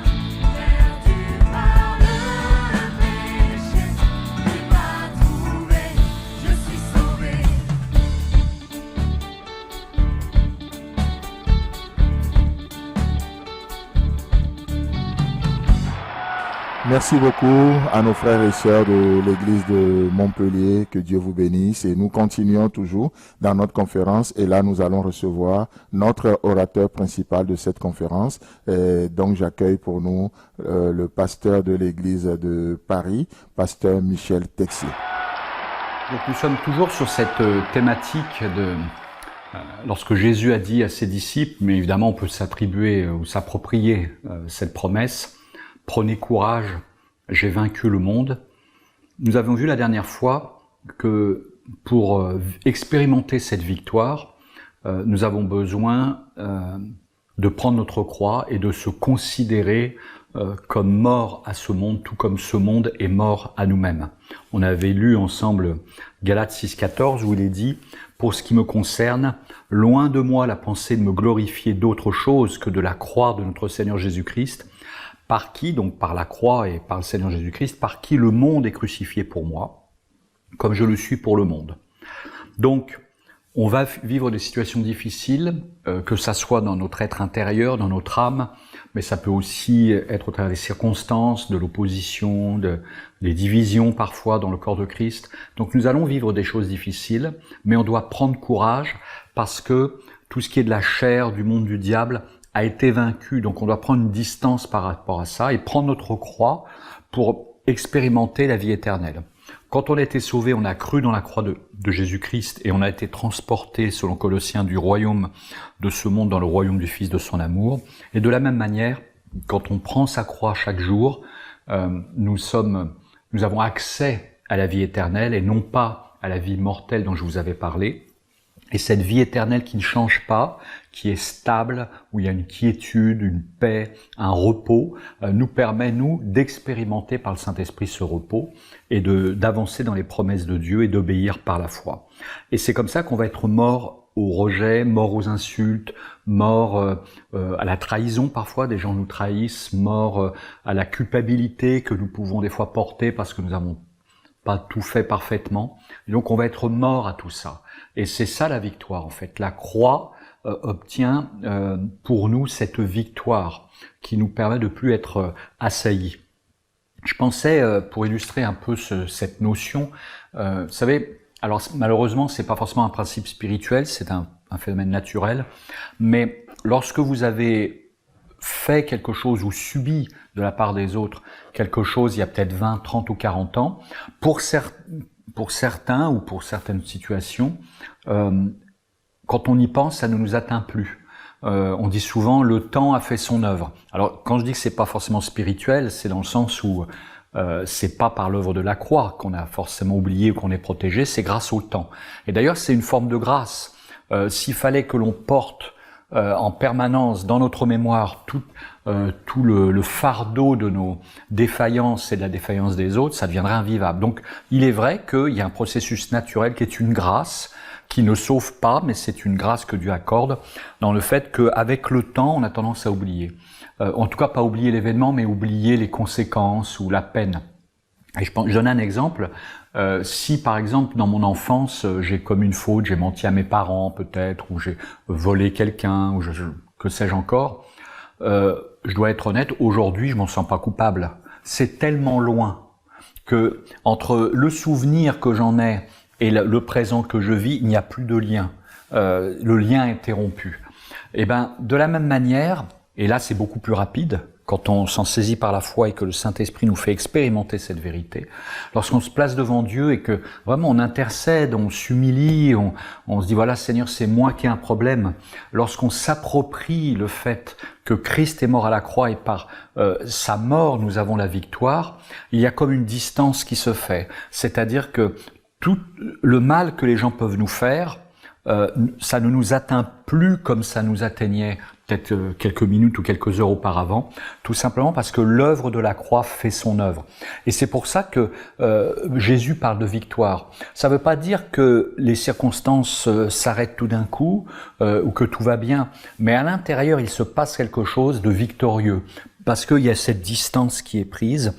Merci beaucoup à nos frères et sœurs de l'église de Montpellier. Que Dieu vous bénisse. Et nous continuons toujours dans notre conférence. Et là, nous allons recevoir notre orateur principal de cette conférence. Et donc, j'accueille pour nous le pasteur de l'église de Paris, pasteur Michel Texier. Donc, nous sommes toujours sur cette thématique de... Lorsque Jésus a dit à ses disciples, mais évidemment on peut s'attribuer ou s'approprier cette promesse, « Prenez courage, j'ai vaincu le monde ». Nous avons vu la dernière fois que pour expérimenter cette victoire, nous avons besoin de prendre notre croix et de se considérer comme mort à ce monde, tout comme ce monde est mort à nous-mêmes. On avait lu ensemble Galates 6,14 où il est dit « Pour ce qui me concerne, loin de moi la pensée de me glorifier d'autre chose que de la croix de notre Seigneur Jésus-Christ, par qui, donc par la croix et par le Seigneur Jésus-Christ, par qui le monde est crucifié pour moi, comme je le suis pour le monde. » Donc, on va vivre des situations difficiles, que ça soit dans notre être intérieur, dans notre âme, mais ça peut aussi être au travers des circonstances, de l'opposition, des divisions parfois dans le corps de Christ. Donc nous allons vivre des choses difficiles, mais on doit prendre courage parce que tout ce qui est de la chair, du monde du diable, a été vaincu. Donc on doit prendre une distance par rapport à ça et prendre notre croix pour expérimenter la vie éternelle. Quand on a été sauvé, on a cru dans la croix de Jésus-Christ et on a été transporté, selon Colossiens, du royaume de ce monde dans le royaume du Fils de son amour. Et de la même manière, quand on prend sa croix chaque jour, nous avons accès à la vie éternelle et non pas à la vie mortelle dont je vous avais parlé. Et cette vie éternelle qui ne change pas, qui est stable, où il y a une quiétude, une paix, un repos, nous permet, nous, d'expérimenter par le Saint-Esprit ce repos et d'avancer dans les promesses de Dieu et d'obéir par la foi. Et c'est comme ça qu'on va être mort au rejet, mort aux insultes, mort à la trahison parfois, des gens nous trahissent, mort à la culpabilité que nous pouvons des fois porter parce que nous n'avons pas tout fait parfaitement. Et donc on va être mort à tout ça. Et c'est ça la victoire en fait. La croix obtient pour nous cette victoire qui nous permet de plus être assaillis. Je pensais, pour illustrer un peu cette notion, vous savez, alors malheureusement c'est pas forcément un principe spirituel, c'est un phénomène naturel, mais lorsque vous avez fait quelque chose ou subi de la part des autres quelque chose il y a peut-être 20, 30 ou 40 ans, pour certains ou pour certaines situations, quand on y pense, ça ne nous atteint plus. On dit souvent le temps a fait son œuvre. Alors quand je dis que c'est pas forcément spirituel, c'est dans le sens où c'est pas par l'œuvre de la croix qu'on a forcément oublié ou qu'on est protégé, c'est grâce au temps. Et d'ailleurs c'est une forme de grâce. S'il fallait que l'on porte en permanence dans notre mémoire tout le fardeau de nos défaillances et de la défaillance des autres, ça deviendrait invivable. Donc il est vrai qu'il y a un processus naturel qui est une grâce, qui ne sauve pas, mais c'est une grâce que Dieu accorde dans le fait qu'avec le temps, on a tendance à oublier. En tout cas, pas oublier l'événement, mais oublier les conséquences ou la peine. Et je donne un exemple. Si, par exemple, dans mon enfance, j'ai commis une faute, j'ai menti à mes parents peut-être, ou j'ai volé quelqu'un, ou que sais-je encore, je dois être honnête, aujourd'hui, je m'en sens pas coupable. C'est tellement loin que entre le souvenir que j'en ai et le présent que je vis, il n'y a plus de lien. Le lien est interrompu. Et ben, de la même manière, et là c'est beaucoup plus rapide, quand on s'en saisit par la foi et que le Saint-Esprit nous fait expérimenter cette vérité, lorsqu'on se place devant Dieu et que vraiment on intercède, on s'humilie, on se dit voilà Seigneur, c'est moi qui ai un problème, lorsqu'on s'approprie le fait que Christ est mort à la croix et par sa mort nous avons la victoire, il y a comme une distance qui se fait, c'est-à-dire que tout le mal que les gens peuvent nous faire, ça ne nous atteint plus comme ça nous atteignait peut-être quelques minutes ou quelques heures auparavant, tout simplement parce que l'œuvre de la croix fait son œuvre. Et c'est pour ça que Jésus parle de victoire. Ça ne veut pas dire que les circonstances s'arrêtent tout d'un coup ou que tout va bien, mais à l'intérieur, il se passe quelque chose de victorieux, parce qu'il y a cette distance qui est prise.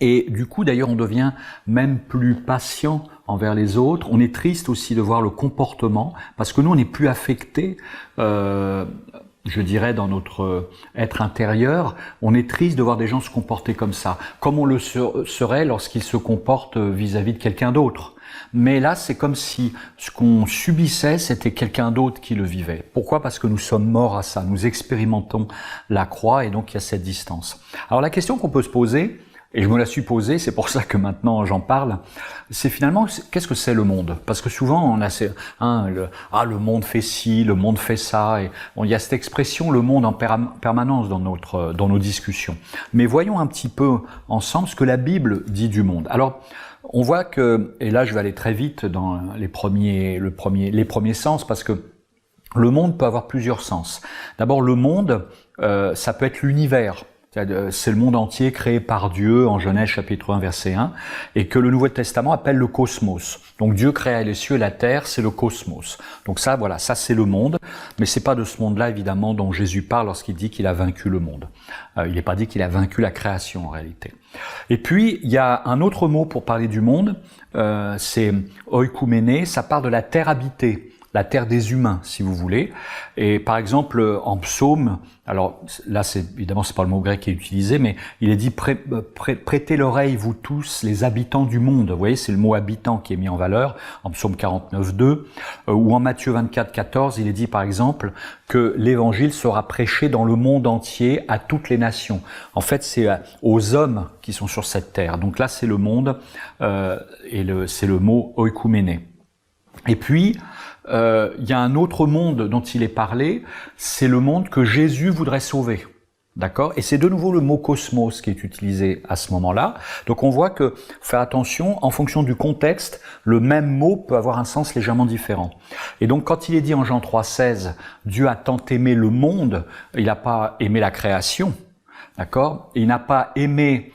Et du coup, d'ailleurs, on devient même plus patient envers les autres. On est triste aussi de voir le comportement, parce que nous, on n'est plus affecté. je dirais, dans notre être intérieur, on est triste de voir des gens se comporter comme ça, comme on le serait lorsqu'ils se comportent vis-à-vis de quelqu'un d'autre. Mais là, c'est comme si ce qu'on subissait, c'était quelqu'un d'autre qui le vivait. Pourquoi ? Parce que nous sommes morts à ça, nous expérimentons la croix et donc il y a cette distance. Alors la question qu'on peut se poser, et je me la suis posée, c'est pour ça que maintenant j'en parle, c'est finalement, qu'est-ce que c'est le monde ? Parce que souvent on a le monde fait ci, le monde fait ça, et il y a cette expression le monde en permanence dans nos discussions. Mais voyons un petit peu ensemble ce que la Bible dit du monde. Alors, on voit que, et là je vais aller très vite dans les premiers sens, parce que le monde peut avoir plusieurs sens. D'abord, le monde, ça peut être l'univers. C'est le monde entier créé par Dieu en Genèse chapitre 1 verset 1 et que le Nouveau Testament appelle le cosmos. Donc Dieu créa les cieux et la terre, c'est le cosmos. Donc ça, voilà, ça c'est le monde, mais c'est pas de ce monde-là évidemment dont Jésus parle lorsqu'il dit qu'il a vaincu le monde. Il n'est pas dit qu'il a vaincu la création en réalité. Et puis il y a un autre mot pour parler du monde, c'est oikoumene, ça parle de la terre habitée. La terre des humains, si vous voulez. Et par exemple, en psaume, alors là, évidemment, c'est pas le mot grec qui est utilisé, mais il est dit prêtez l'oreille, vous tous, les habitants du monde. Vous voyez, c'est le mot habitant qui est mis en valeur, en psaume 49.2, ou en Matthieu 24.14, il est dit par exemple que l'évangile sera prêché dans le monde entier à toutes les nations. En fait, c'est aux hommes qui sont sur cette terre. Donc là, c'est le monde, et c'est le mot oikoumene. Et puis, il y a un autre monde dont il est parlé, c'est le monde que Jésus voudrait sauver. D'accord ? Et c'est de nouveau le mot cosmos qui est utilisé à ce moment-là. Donc on voit que, faire attention, en fonction du contexte, le même mot peut avoir un sens légèrement différent. Et donc quand il est dit en Jean 3,16, Dieu a tant aimé le monde, il n'a pas aimé la création, d'accord ? Il n'a pas aimé...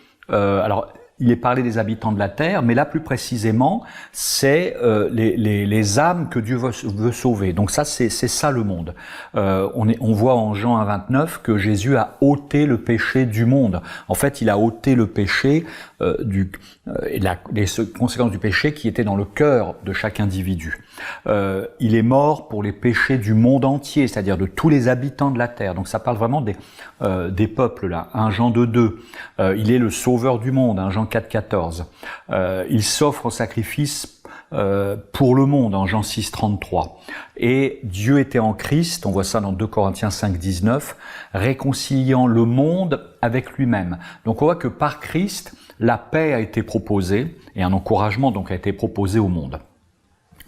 il est parlé des habitants de la terre, mais là plus précisément, c'est les âmes que Dieu veut sauver. Donc ça, c'est ça le monde. On voit en Jean 1,29 que Jésus a ôté le péché du monde. En fait, il a ôté le péché les conséquences du péché qui étaient dans le cœur de chaque individu. Il est mort pour les péchés du monde entier, c'est-à-dire de tous les habitants de la terre. Donc ça parle vraiment des peuples là. 1 Jean 2,2. Il est le sauveur du monde. 1 Jean 4,14. Il s'offre au sacrifice pour le monde, en Jean 6,33. Et Dieu était en Christ, on voit ça dans 2 Corinthiens 5,19, réconciliant le monde avec lui-même. Donc on voit que par Christ, la paix a été proposée, et un encouragement donc a été proposé au monde.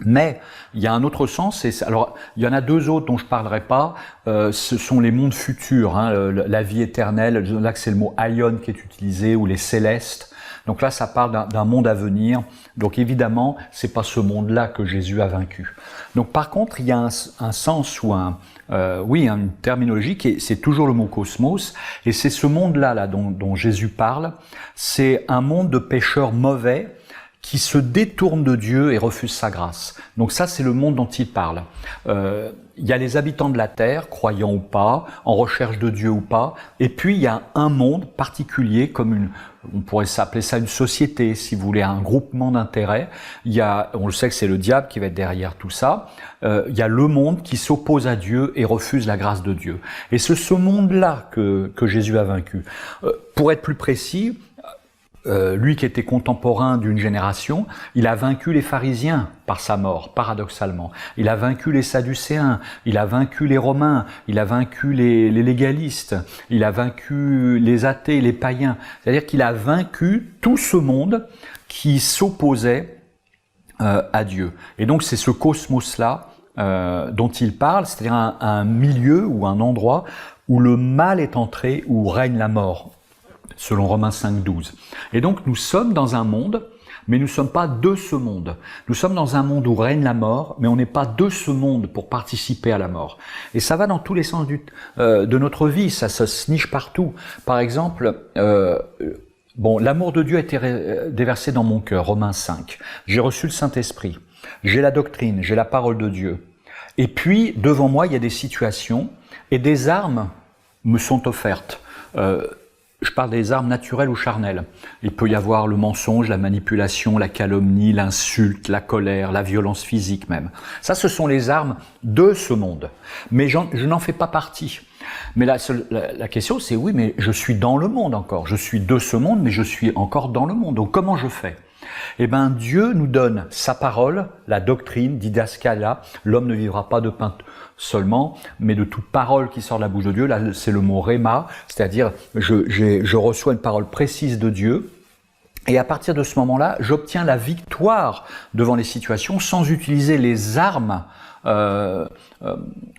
Mais il y a un autre sens, alors il y en a deux autres dont je parlerai pas, ce sont les mondes futurs, la vie éternelle, là c'est le mot aion qui est utilisé, ou les célestes. Donc là, ça parle d'un monde à venir. Donc évidemment, c'est pas ce monde-là que Jésus a vaincu. Donc par contre, il y a un sens ou une terminologie c'est toujours le mot cosmos. Et c'est ce monde-là dont Jésus parle. C'est un monde de pécheurs mauvais qui se détournent de Dieu et refusent sa grâce. Donc ça, c'est le monde dont il parle. Il y a les habitants de la terre, croyants ou pas, en recherche de Dieu ou pas, et puis il y a un monde particulier, comme on pourrait s'appeler ça une société, si vous voulez, un groupement d'intérêts. On le sait que c'est le diable qui va être derrière tout ça. Il y a le monde qui s'oppose à Dieu et refuse la grâce de Dieu. Et c'est ce monde-là que Jésus a vaincu. Pour être plus précis, lui qui était contemporain d'une génération, il a vaincu les pharisiens par sa mort, paradoxalement. Il a vaincu les sadducéens, il a vaincu les romains, il a vaincu les légalistes, il a vaincu les athées, les païens. C'est-à-dire qu'il a vaincu tout ce monde qui s'opposait à Dieu. Et donc c'est ce cosmos-là dont il parle, c'est-à-dire un milieu ou un endroit où le mal est entré, où règne la mort, selon Romains 5,12. Et donc nous sommes dans un monde, mais nous ne sommes pas de ce monde. Nous sommes dans un monde où règne la mort, mais on n'est pas de ce monde pour participer à la mort. Et ça va dans tous les sens de notre vie, ça se niche partout. Par exemple, l'amour de Dieu a été déversé dans mon cœur, Romains 5. J'ai reçu le Saint-Esprit, j'ai la doctrine, j'ai la parole de Dieu. Et puis, devant moi, il y a des situations, et des armes me sont offertes. Je parle des armes naturelles ou charnelles. Il peut y avoir le mensonge, la manipulation, la calomnie, l'insulte, la colère, la violence physique même. Ça, ce sont les armes de ce monde. Mais je n'en fais pas partie. Mais la question, c'est oui, mais je suis dans le monde encore. Je suis de ce monde, mais je suis encore dans le monde. Donc comment je fais ? Eh bien, Dieu nous donne sa parole, la doctrine, didaskalia. L'homme ne vivra pas de pain seulement, mais de toute parole qui sort de la bouche de Dieu. Là, c'est le mot réma, c'est-à-dire je reçois une parole précise de Dieu. Et à partir de ce moment-là, j'obtiens la victoire devant les situations sans utiliser les armes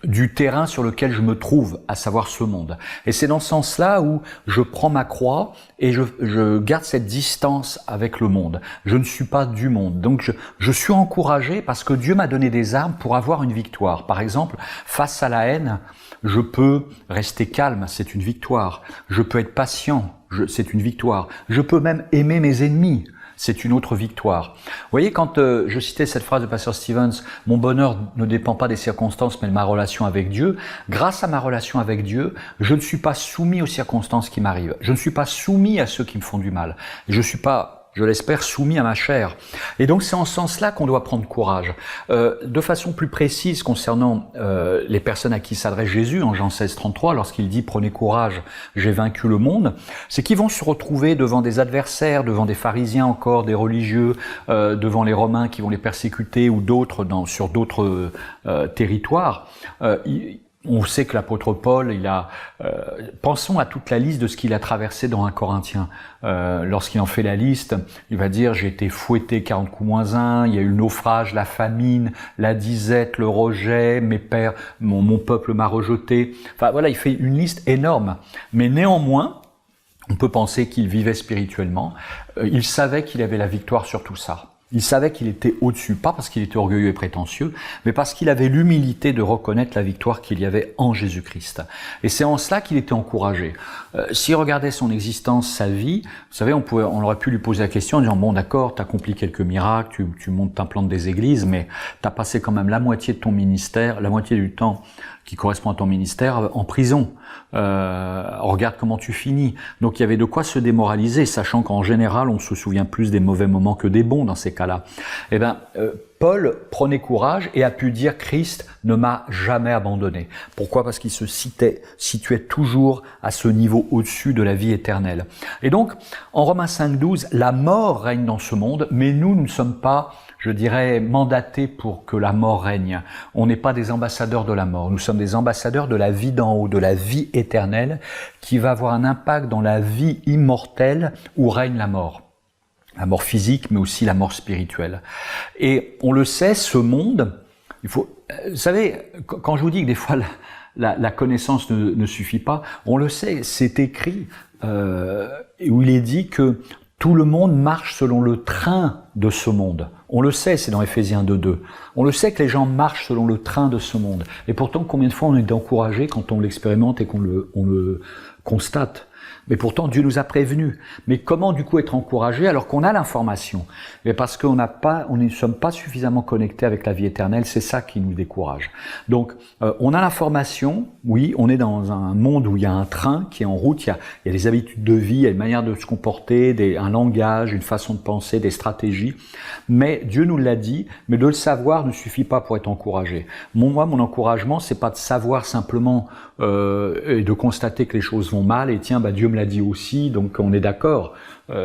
du terrain sur lequel je me trouve, à savoir ce monde. Et c'est dans ce sens-là où je prends ma croix et je garde cette distance avec le monde. Je ne suis pas du monde. Donc je suis encouragé parce que Dieu m'a donné des armes pour avoir une victoire. Par exemple, face à la haine, je peux rester calme, c'est une victoire. Je peux être patient, c'est une victoire. Je peux même aimer mes ennemis. C'est une autre victoire. Vous voyez, quand je citais cette phrase de Pasteur Stevens, « Mon bonheur ne dépend pas des circonstances, mais de ma relation avec Dieu », grâce à ma relation avec Dieu, je ne suis pas soumis aux circonstances qui m'arrivent. Je ne suis pas soumis à ceux qui me font du mal. Je ne suis pas, je l'espère, soumis à ma chair. Et donc c'est en ce sens-là qu'on doit prendre courage. De façon plus précise concernant les personnes à qui s'adresse Jésus, en Jean 16, 33, lorsqu'il dit « Prenez courage, j'ai vaincu le monde », c'est qu'ils vont se retrouver devant des adversaires, devant des pharisiens encore, des religieux, devant les Romains qui vont les persécuter ou d'autres sur d'autres territoires. On sait que l'apôtre Paul, pensons à toute la liste de ce qu'il a traversé dans 1 Corinthiens. Lorsqu'il en fait la liste, il va dire « J'ai été fouetté 40 coups moins 1, il y a eu le naufrage, la famine, la disette, le rejet, mes pères, mon peuple m'a rejeté. » Enfin voilà, il fait une liste énorme. Mais néanmoins, on peut penser qu'il vivait spirituellement. Il savait qu'il avait la victoire sur tout ça. Il savait qu'il était au-dessus, pas parce qu'il était orgueilleux et prétentieux, mais parce qu'il avait l'humilité de reconnaître la victoire qu'il y avait en Jésus-Christ. Et c'est en cela qu'il était encouragé. S'il regardait son existence, sa vie, vous savez, on aurait pu lui poser la question en disant « Bon, d'accord, tu accomplis quelques miracles, tu montes, t'implantes des églises, mais tu as passé quand même la moitié de ton ministère, la moitié du temps qui correspond à ton ministère, en prison. Regarde comment tu finis. » Donc il y avait de quoi se démoraliser, sachant qu'en général, on se souvient plus des mauvais moments que des bons dans ces cas-là. Eh bien, Paul prenait courage et a pu dire « Christ ne m'a jamais abandonné ». Pourquoi ? Parce qu'il se situait toujours à ce niveau au-dessus de la vie éternelle. Et donc, en Romains 5,12, la mort règne dans ce monde, mais nous ne sommes pas, je dirais, mandatés pour que la mort règne. On n'est pas des ambassadeurs de la mort. Nous sommes des ambassadeurs de la vie d'en haut, de la vie éternelle, qui va avoir un impact dans la vie immortelle où règne la mort. La mort physique, mais aussi la mort spirituelle. Et on le sait, ce monde, vous savez, quand je vous dis que des fois la connaissance ne suffit pas, on le sait, c'est écrit, où il est dit que tout le monde marche selon le train de ce monde. On le sait, c'est dans Éphésiens 2.2. On le sait que les gens marchent selon le train de ce monde. Et pourtant, combien de fois on est encouragé quand on l'expérimente et qu'on le constate ? Mais pourtant, Dieu nous a prévenus. Mais comment du coup être encouragé alors qu'on a l'information ? Mais parce qu'on ne sommes pas suffisamment connectés avec la vie éternelle, c'est ça qui nous décourage. Donc, on a l'information, oui, on est dans un monde où il y a un train qui est en route, il y a des habitudes de vie, il y a une manière de se comporter, un langage, une façon de penser, des stratégies. Mais Dieu nous l'a dit, mais de le savoir ne suffit pas pour être encouragé. Mon encouragement, c'est pas de savoir simplement et de constater que les choses vont mal, et tiens, Dieu me l'a dit aussi, donc on est d'accord.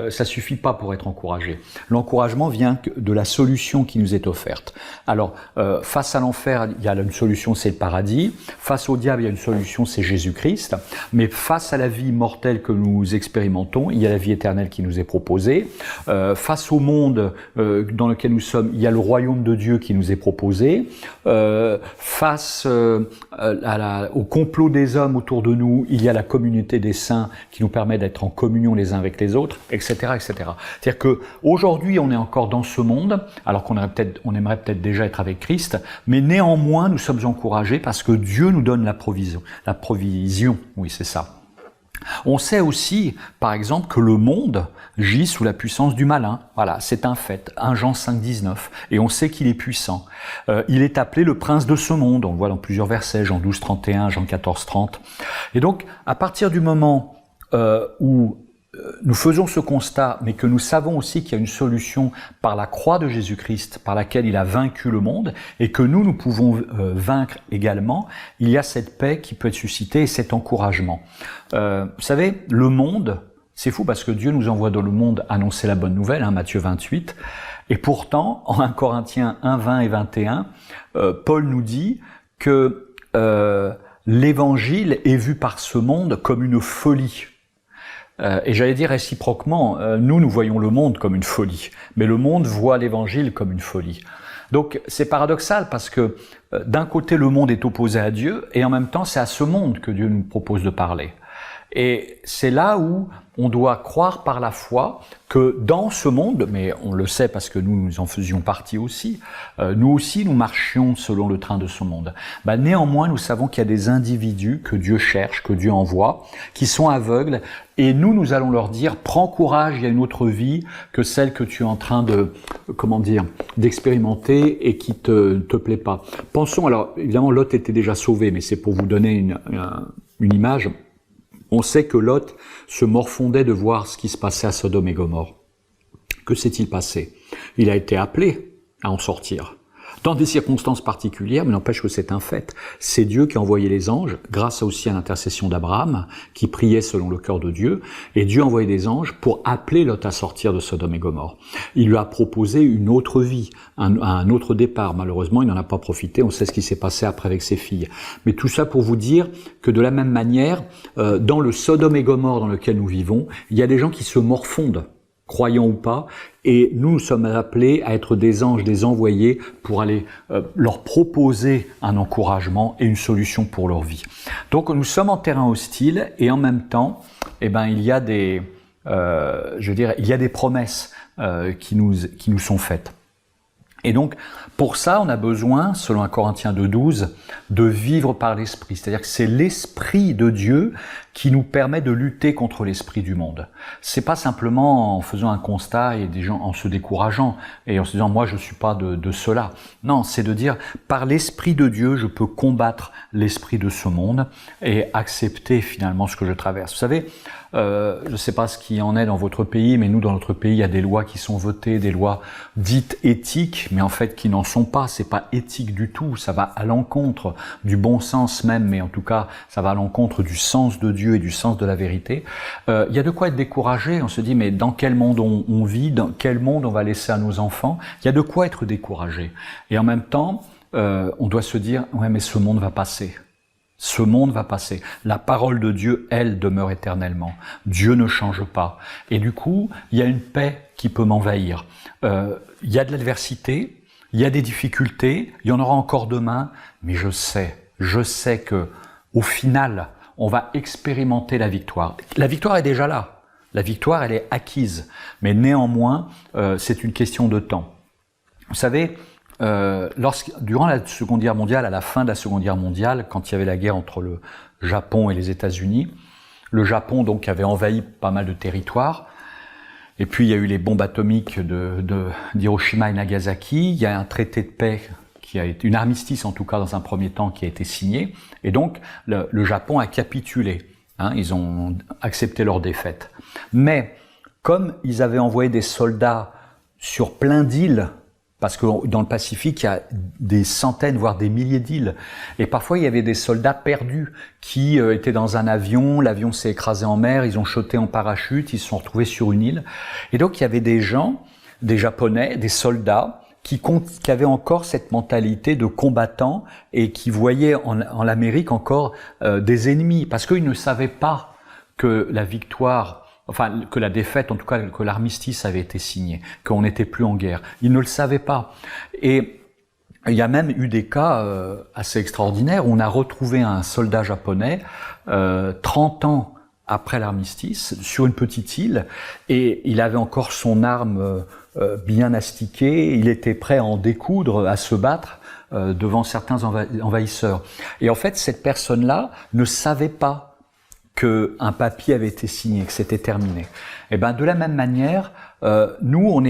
Ça suffit pas pour être encouragé. L'encouragement vient de la solution qui nous est offerte. Alors, face à l'enfer, il y a une solution, c'est le paradis. Face au diable, il y a une solution, c'est Jésus-Christ. Mais face à la vie mortelle que nous expérimentons, il y a la vie éternelle qui nous est proposée. Face au monde dans lequel nous sommes, il y a le royaume de Dieu qui nous est proposé. Face au complot des hommes autour de nous, il y a la communauté des saints qui nous permet d'être en communion les uns avec les autres, etc., etc. C'est-à-dire que aujourd'hui, on est encore dans ce monde, alors qu'on aimerait peut-être déjà être avec Christ, mais néanmoins, nous sommes encouragés parce que Dieu nous donne la provision. La provision, oui, c'est ça. On sait aussi, par exemple, que le monde gît sous la puissance du malin. Voilà, c'est un fait. 1 Jean 5,19. Et on sait qu'il est puissant. Il est appelé le prince de ce monde. On le voit dans plusieurs versets, Jean 12, 31, Jean 14, 30. Et donc, à partir du moment où nous faisons ce constat, mais que nous savons aussi qu'il y a une solution par la croix de Jésus-Christ, par laquelle il a vaincu le monde, et que nous pouvons vaincre également, il y a cette paix qui peut être suscitée et cet encouragement. Vous savez, le monde, c'est fou parce que Dieu nous envoie dans le monde annoncer la bonne nouvelle, Matthieu 28, et pourtant, en 1 Corinthiens 1, 20 et 21, Paul nous dit que l'évangile est vu par ce monde comme une folie. Et j'allais dire réciproquement, nous voyons le monde comme une folie, mais le monde voit l'évangile comme une folie. Donc c'est paradoxal parce que d'un côté le monde est opposé à Dieu et en même temps c'est à ce monde que Dieu nous propose de parler. Et c'est là où on doit croire par la foi que dans ce monde, mais on le sait parce que nous en faisions partie aussi, nous aussi nous marchions selon le train de ce monde. Néanmoins, nous savons qu'il y a des individus que Dieu cherche, que Dieu envoie, qui sont aveugles, et nous allons leur dire, prends courage, il y a une autre vie que celle que tu es en train d'expérimenter et qui te plaît pas. Pensons, alors évidemment Lot était déjà sauvé, mais c'est pour vous donner une image. On sait que Lot se morfondait de voir ce qui se passait à Sodome et Gomorrhe. Que s'est-il passé? Il a été appelé à en sortir, dans des circonstances particulières, mais n'empêche que c'est un fait. C'est Dieu qui a envoyé les anges, grâce aussi à l'intercession d'Abraham, qui priait selon le cœur de Dieu, et Dieu a envoyé des anges pour appeler Lot à sortir de Sodome et Gomorrhe. Il lui a proposé une autre vie, un autre départ. Malheureusement, il n'en a pas profité, on sait ce qui s'est passé après avec ses filles. Mais tout ça pour vous dire que de la même manière, dans le Sodome et Gomorrhe dans lequel nous vivons, il y a des gens qui se morfondent, croyants ou pas, et nous sommes appelés à être des anges, des envoyés pour aller leur proposer un encouragement et une solution pour leur vie. Donc nous sommes en terrain hostile et en même temps, il y a des, il y a des promesses qui nous sont faites. Et donc, pour ça, on a besoin, selon 1 Corinthiens 2,12, de vivre par l'Esprit. C'est-à-dire que c'est l'Esprit de Dieu qui nous permet de lutter contre l'esprit du monde. C'est pas simplement en faisant un constat et des gens en se décourageant et en se disant moi je suis pas de cela. Non, c'est de dire par l'Esprit de Dieu je peux combattre l'esprit de ce monde et accepter finalement ce que je traverse. Vous savez, je ne sais pas ce qui en est dans votre pays, mais nous dans notre pays il y a des lois qui sont votées, des lois dites éthiques, mais en fait qui n'en sont pas. C'est pas éthique du tout. Ça va à l'encontre du bon sens même, mais en tout cas ça va à l'encontre du sens de Dieu et du sens de la vérité. Il y a de quoi être découragé. On se dit mais dans quel monde on vit, dans quel monde on va laisser à nos enfants? Il y a de quoi être découragé. Et en même temps, on doit se dire ouais mais ce monde va passer. Ce monde va passer. La parole de Dieu, elle, demeure éternellement. Dieu ne change pas. Et du coup, il y a une paix qui peut m'envahir. Il y a de l'adversité, il y a des difficultés, il y en aura encore demain, mais je sais que au final, on va expérimenter la victoire. La victoire est déjà là. La victoire, elle est acquise. Mais néanmoins, c'est une question de temps. Vous savez, durant la Seconde Guerre mondiale, à la fin de la Seconde Guerre mondiale, quand il y avait la guerre entre le Japon et les États-Unis, le Japon donc avait envahi pas mal de territoires, et puis il y a eu les bombes atomiques d'Hiroshima et Nagasaki, il y a un traité de paix qui a été, une armistice en tout cas dans un premier temps qui a été signé, et donc le Japon a capitulé, ils ont accepté leur défaite. Mais comme ils avaient envoyé des soldats sur plein d'îles, parce que dans le Pacifique, il y a des centaines, voire des milliers d'îles. Et parfois, il y avait des soldats perdus qui étaient dans un avion, l'avion s'est écrasé en mer, ils ont sauté en parachute, ils se sont retrouvés sur une île. Et donc, il y avait des gens, des Japonais, des soldats, qui avaient encore cette mentalité de combattants et qui voyaient en l'Amérique encore des ennemis, parce qu'ils ne savaient pas que la victoire... Enfin, que la défaite, en tout cas, que l'armistice avait été signé, qu'on n'était plus en guerre. Ils ne le savaient pas. Et il y a même eu des cas assez extraordinaires où on a retrouvé un soldat japonais 30 ans après l'armistice sur une petite île et il avait encore son arme bien astiquée, il était prêt à en découdre, à se battre devant certains envahisseurs. Et en fait, cette personne-là ne savait pas qu'un papier avait été signé, que c'était terminé. Et ben de la même manière, nous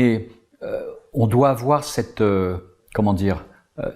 on doit avoir cette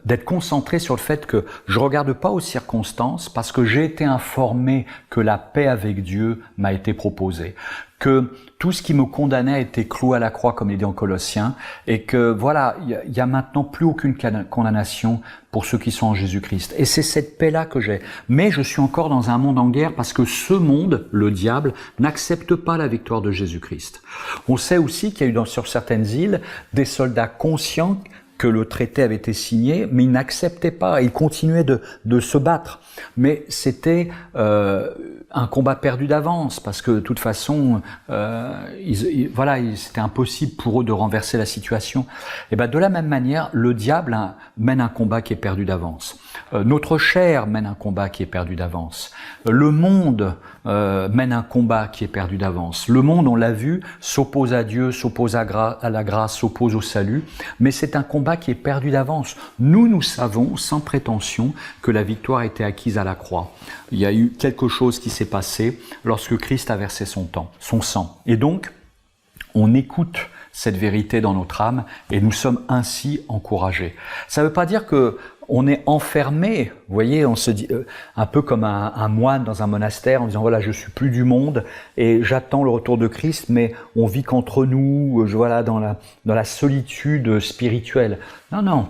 d'être concentré sur le fait que je regarde pas aux circonstances parce que j'ai été informé que la paix avec Dieu m'a été proposée, que tout ce qui me condamnait a été cloué à la croix, comme il dit en Colossiens, et que voilà, il y a maintenant plus aucune condamnation pour ceux qui sont en Jésus-Christ. Et c'est cette paix-là que j'ai. Mais je suis encore dans un monde en guerre parce que ce monde, le diable, n'accepte pas la victoire de Jésus-Christ. On sait aussi qu'il y a eu sur certaines îles des soldats conscients que le traité avait été signé, mais ils n'acceptaient pas, ils continuaient de se battre. Mais c'était un combat perdu d'avance, parce que de toute façon, c'était impossible pour eux de renverser la situation. Et ben de la même manière, le diable mène un combat qui est perdu d'avance. Notre chair mène un combat qui est perdu d'avance. Le monde mène un combat qui est perdu d'avance. Le monde, on l'a vu, s'oppose à Dieu, s'oppose à la grâce, s'oppose au salut, mais c'est un combat qui est perdu d'avance. Nous savons, sans prétention, que la victoire a été acquise à la croix. Il y a eu quelque chose qui s'est passé lorsque Christ a versé son sang. Et donc, on écoute cette vérité dans notre âme et nous sommes ainsi encouragés. Ça ne veut pas dire que on est enfermé, vous voyez, on se dit un peu comme un moine dans un monastère en disant voilà, je suis plus du monde et j'attends le retour de Christ, mais on vit qu'entre nous, voilà, dans la solitude spirituelle. Non,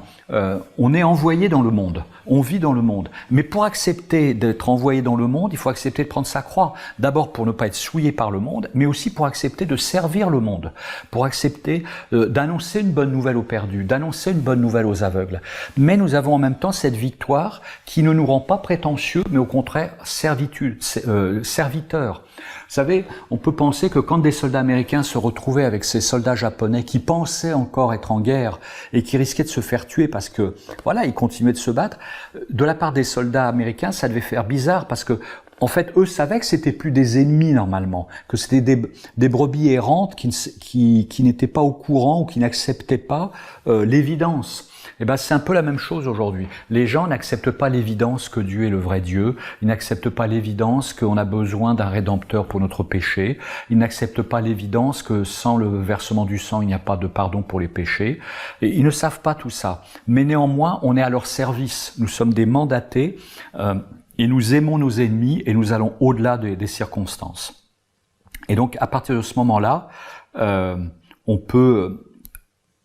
on est envoyé dans le monde, on vit dans le monde. Mais pour accepter d'être envoyé dans le monde, il faut accepter de prendre sa croix. D'abord pour ne pas être souillé par le monde, mais aussi pour accepter de servir le monde, pour accepter d'annoncer une bonne nouvelle aux perdus, d'annoncer une bonne nouvelle aux aveugles. Mais nous avons en même temps cette victoire qui ne nous rend pas prétentieux, mais au contraire serviteurs. Vous savez, on peut penser que quand des soldats américains se retrouvaient avec ces soldats japonais qui pensaient encore être en guerre et qui risquaient de se faire tuer parce que, voilà, ils continuaient de se battre, de la part des soldats américains, ça devait faire bizarre parce que, en fait, eux savaient que c'était plus des ennemis normalement, que c'était des brebis errantes qui n'étaient pas au courant ou qui n'acceptaient pas l'évidence. Eh ben, c'est un peu la même chose aujourd'hui. Les gens n'acceptent pas l'évidence que Dieu est le vrai Dieu. Ils n'acceptent pas l'évidence qu'on a besoin d'un rédempteur pour notre péché. Ils n'acceptent pas l'évidence que sans le versement du sang, il n'y a pas de pardon pour les péchés. Et ils ne savent pas tout ça. Mais néanmoins, on est à leur service. Nous sommes des mandatés et nous aimons nos ennemis et nous allons au-delà des circonstances. Et donc, à partir de ce moment-là, on peut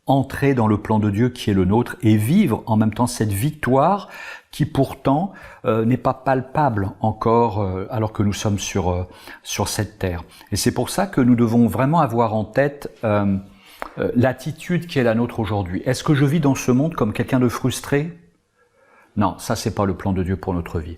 entrer dans le plan de Dieu qui est le nôtre et vivre en même temps cette victoire qui pourtant n'est pas palpable encore alors que nous sommes sur cette terre. Et c'est pour ça que nous devons vraiment avoir en tête l'attitude qui est la nôtre aujourd'hui. Est-ce que je vis dans ce monde comme quelqu'un de frustré ? Non, ça c'est pas le plan de Dieu pour notre vie.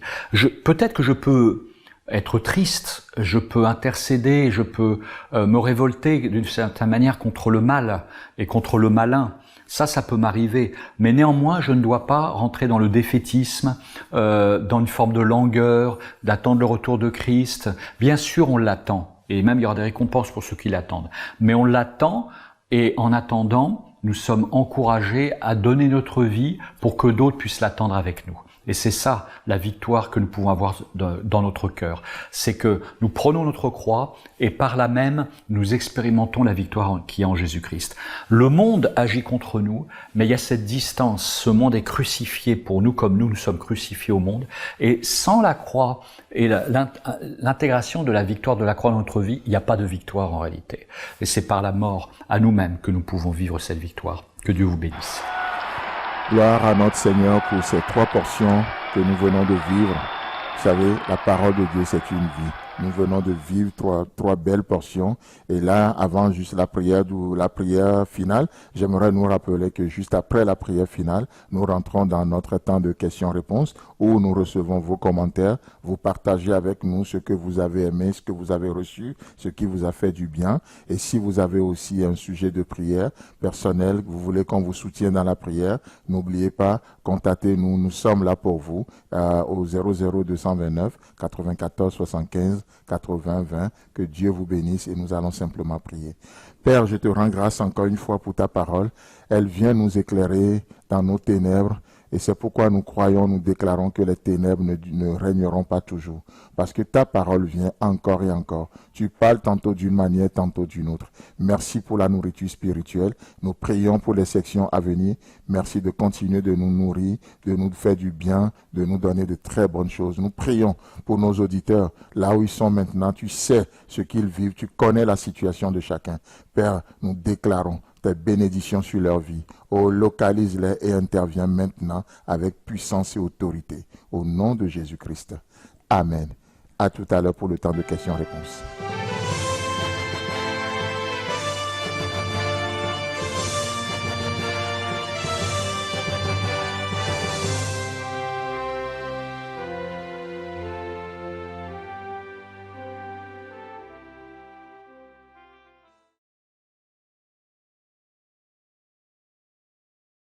Peut-être que je peux être triste, je peux intercéder, je peux me révolter d'une certaine manière contre le mal et contre le malin. Ça peut m'arriver. Mais néanmoins, je ne dois pas rentrer dans le défaitisme, dans une forme de langueur, d'attendre le retour de Christ. Bien sûr, on l'attend. Et même, il y aura des récompenses pour ceux qui l'attendent. Mais on l'attend, et en attendant, nous sommes encouragés à donner notre vie pour que d'autres puissent l'attendre avec nous. Et c'est ça, la victoire que nous pouvons avoir dans notre cœur. C'est que nous prenons notre croix et par là même, nous expérimentons la victoire qui est en Jésus-Christ. Le monde agit contre nous, mais il y a cette distance. Ce monde est crucifié pour nous comme nous sommes crucifiés au monde. Et sans la croix et l'intégration de la victoire de la croix dans notre vie, il n'y a pas de victoire en réalité. Et c'est par la mort à nous-mêmes que nous pouvons vivre cette victoire. Que Dieu vous bénisse. Gloire à notre Seigneur pour ces 3 portions que nous venons de vivre. Vous savez, la parole de Dieu, c'est une vie. Nous venons de vivre trois belles portions. Et là, avant juste la prière finale, j'aimerais nous rappeler que juste après la prière finale, nous rentrons dans notre temps de questions-réponses où nous recevons vos commentaires. Vous partagez avec nous ce que vous avez aimé, ce que vous avez reçu, ce qui vous a fait du bien. Et si vous avez aussi un sujet de prière personnel, vous voulez qu'on vous soutienne dans la prière, n'oubliez pas, contactez-nous. Nous sommes là pour vous au 00229 94 75 80 20. Que Dieu vous bénisse et nous allons simplement prier. Père, je te rends grâce encore une fois pour ta parole. Elle vient nous éclairer dans nos ténèbres Et c'est pourquoi nous croyons, nous déclarons que les ténèbres ne régneront pas toujours. Parce que ta parole vient encore et encore. Tu parles tantôt d'une manière, tantôt d'une autre. Merci pour la nourriture spirituelle. Nous prions pour les sections à venir. Merci de continuer de nous nourrir, de nous faire du bien, de nous donner de très bonnes choses. Nous prions pour nos auditeurs, là où ils sont maintenant. Tu sais ce qu'ils vivent, tu connais la situation de chacun. Père, nous déclarons tes bénédictions sur leur vie. Oh, localise-les et interviens maintenant avec puissance et autorité. Au nom de Jésus-Christ. Amen. À tout à l'heure pour le temps de questions-réponses.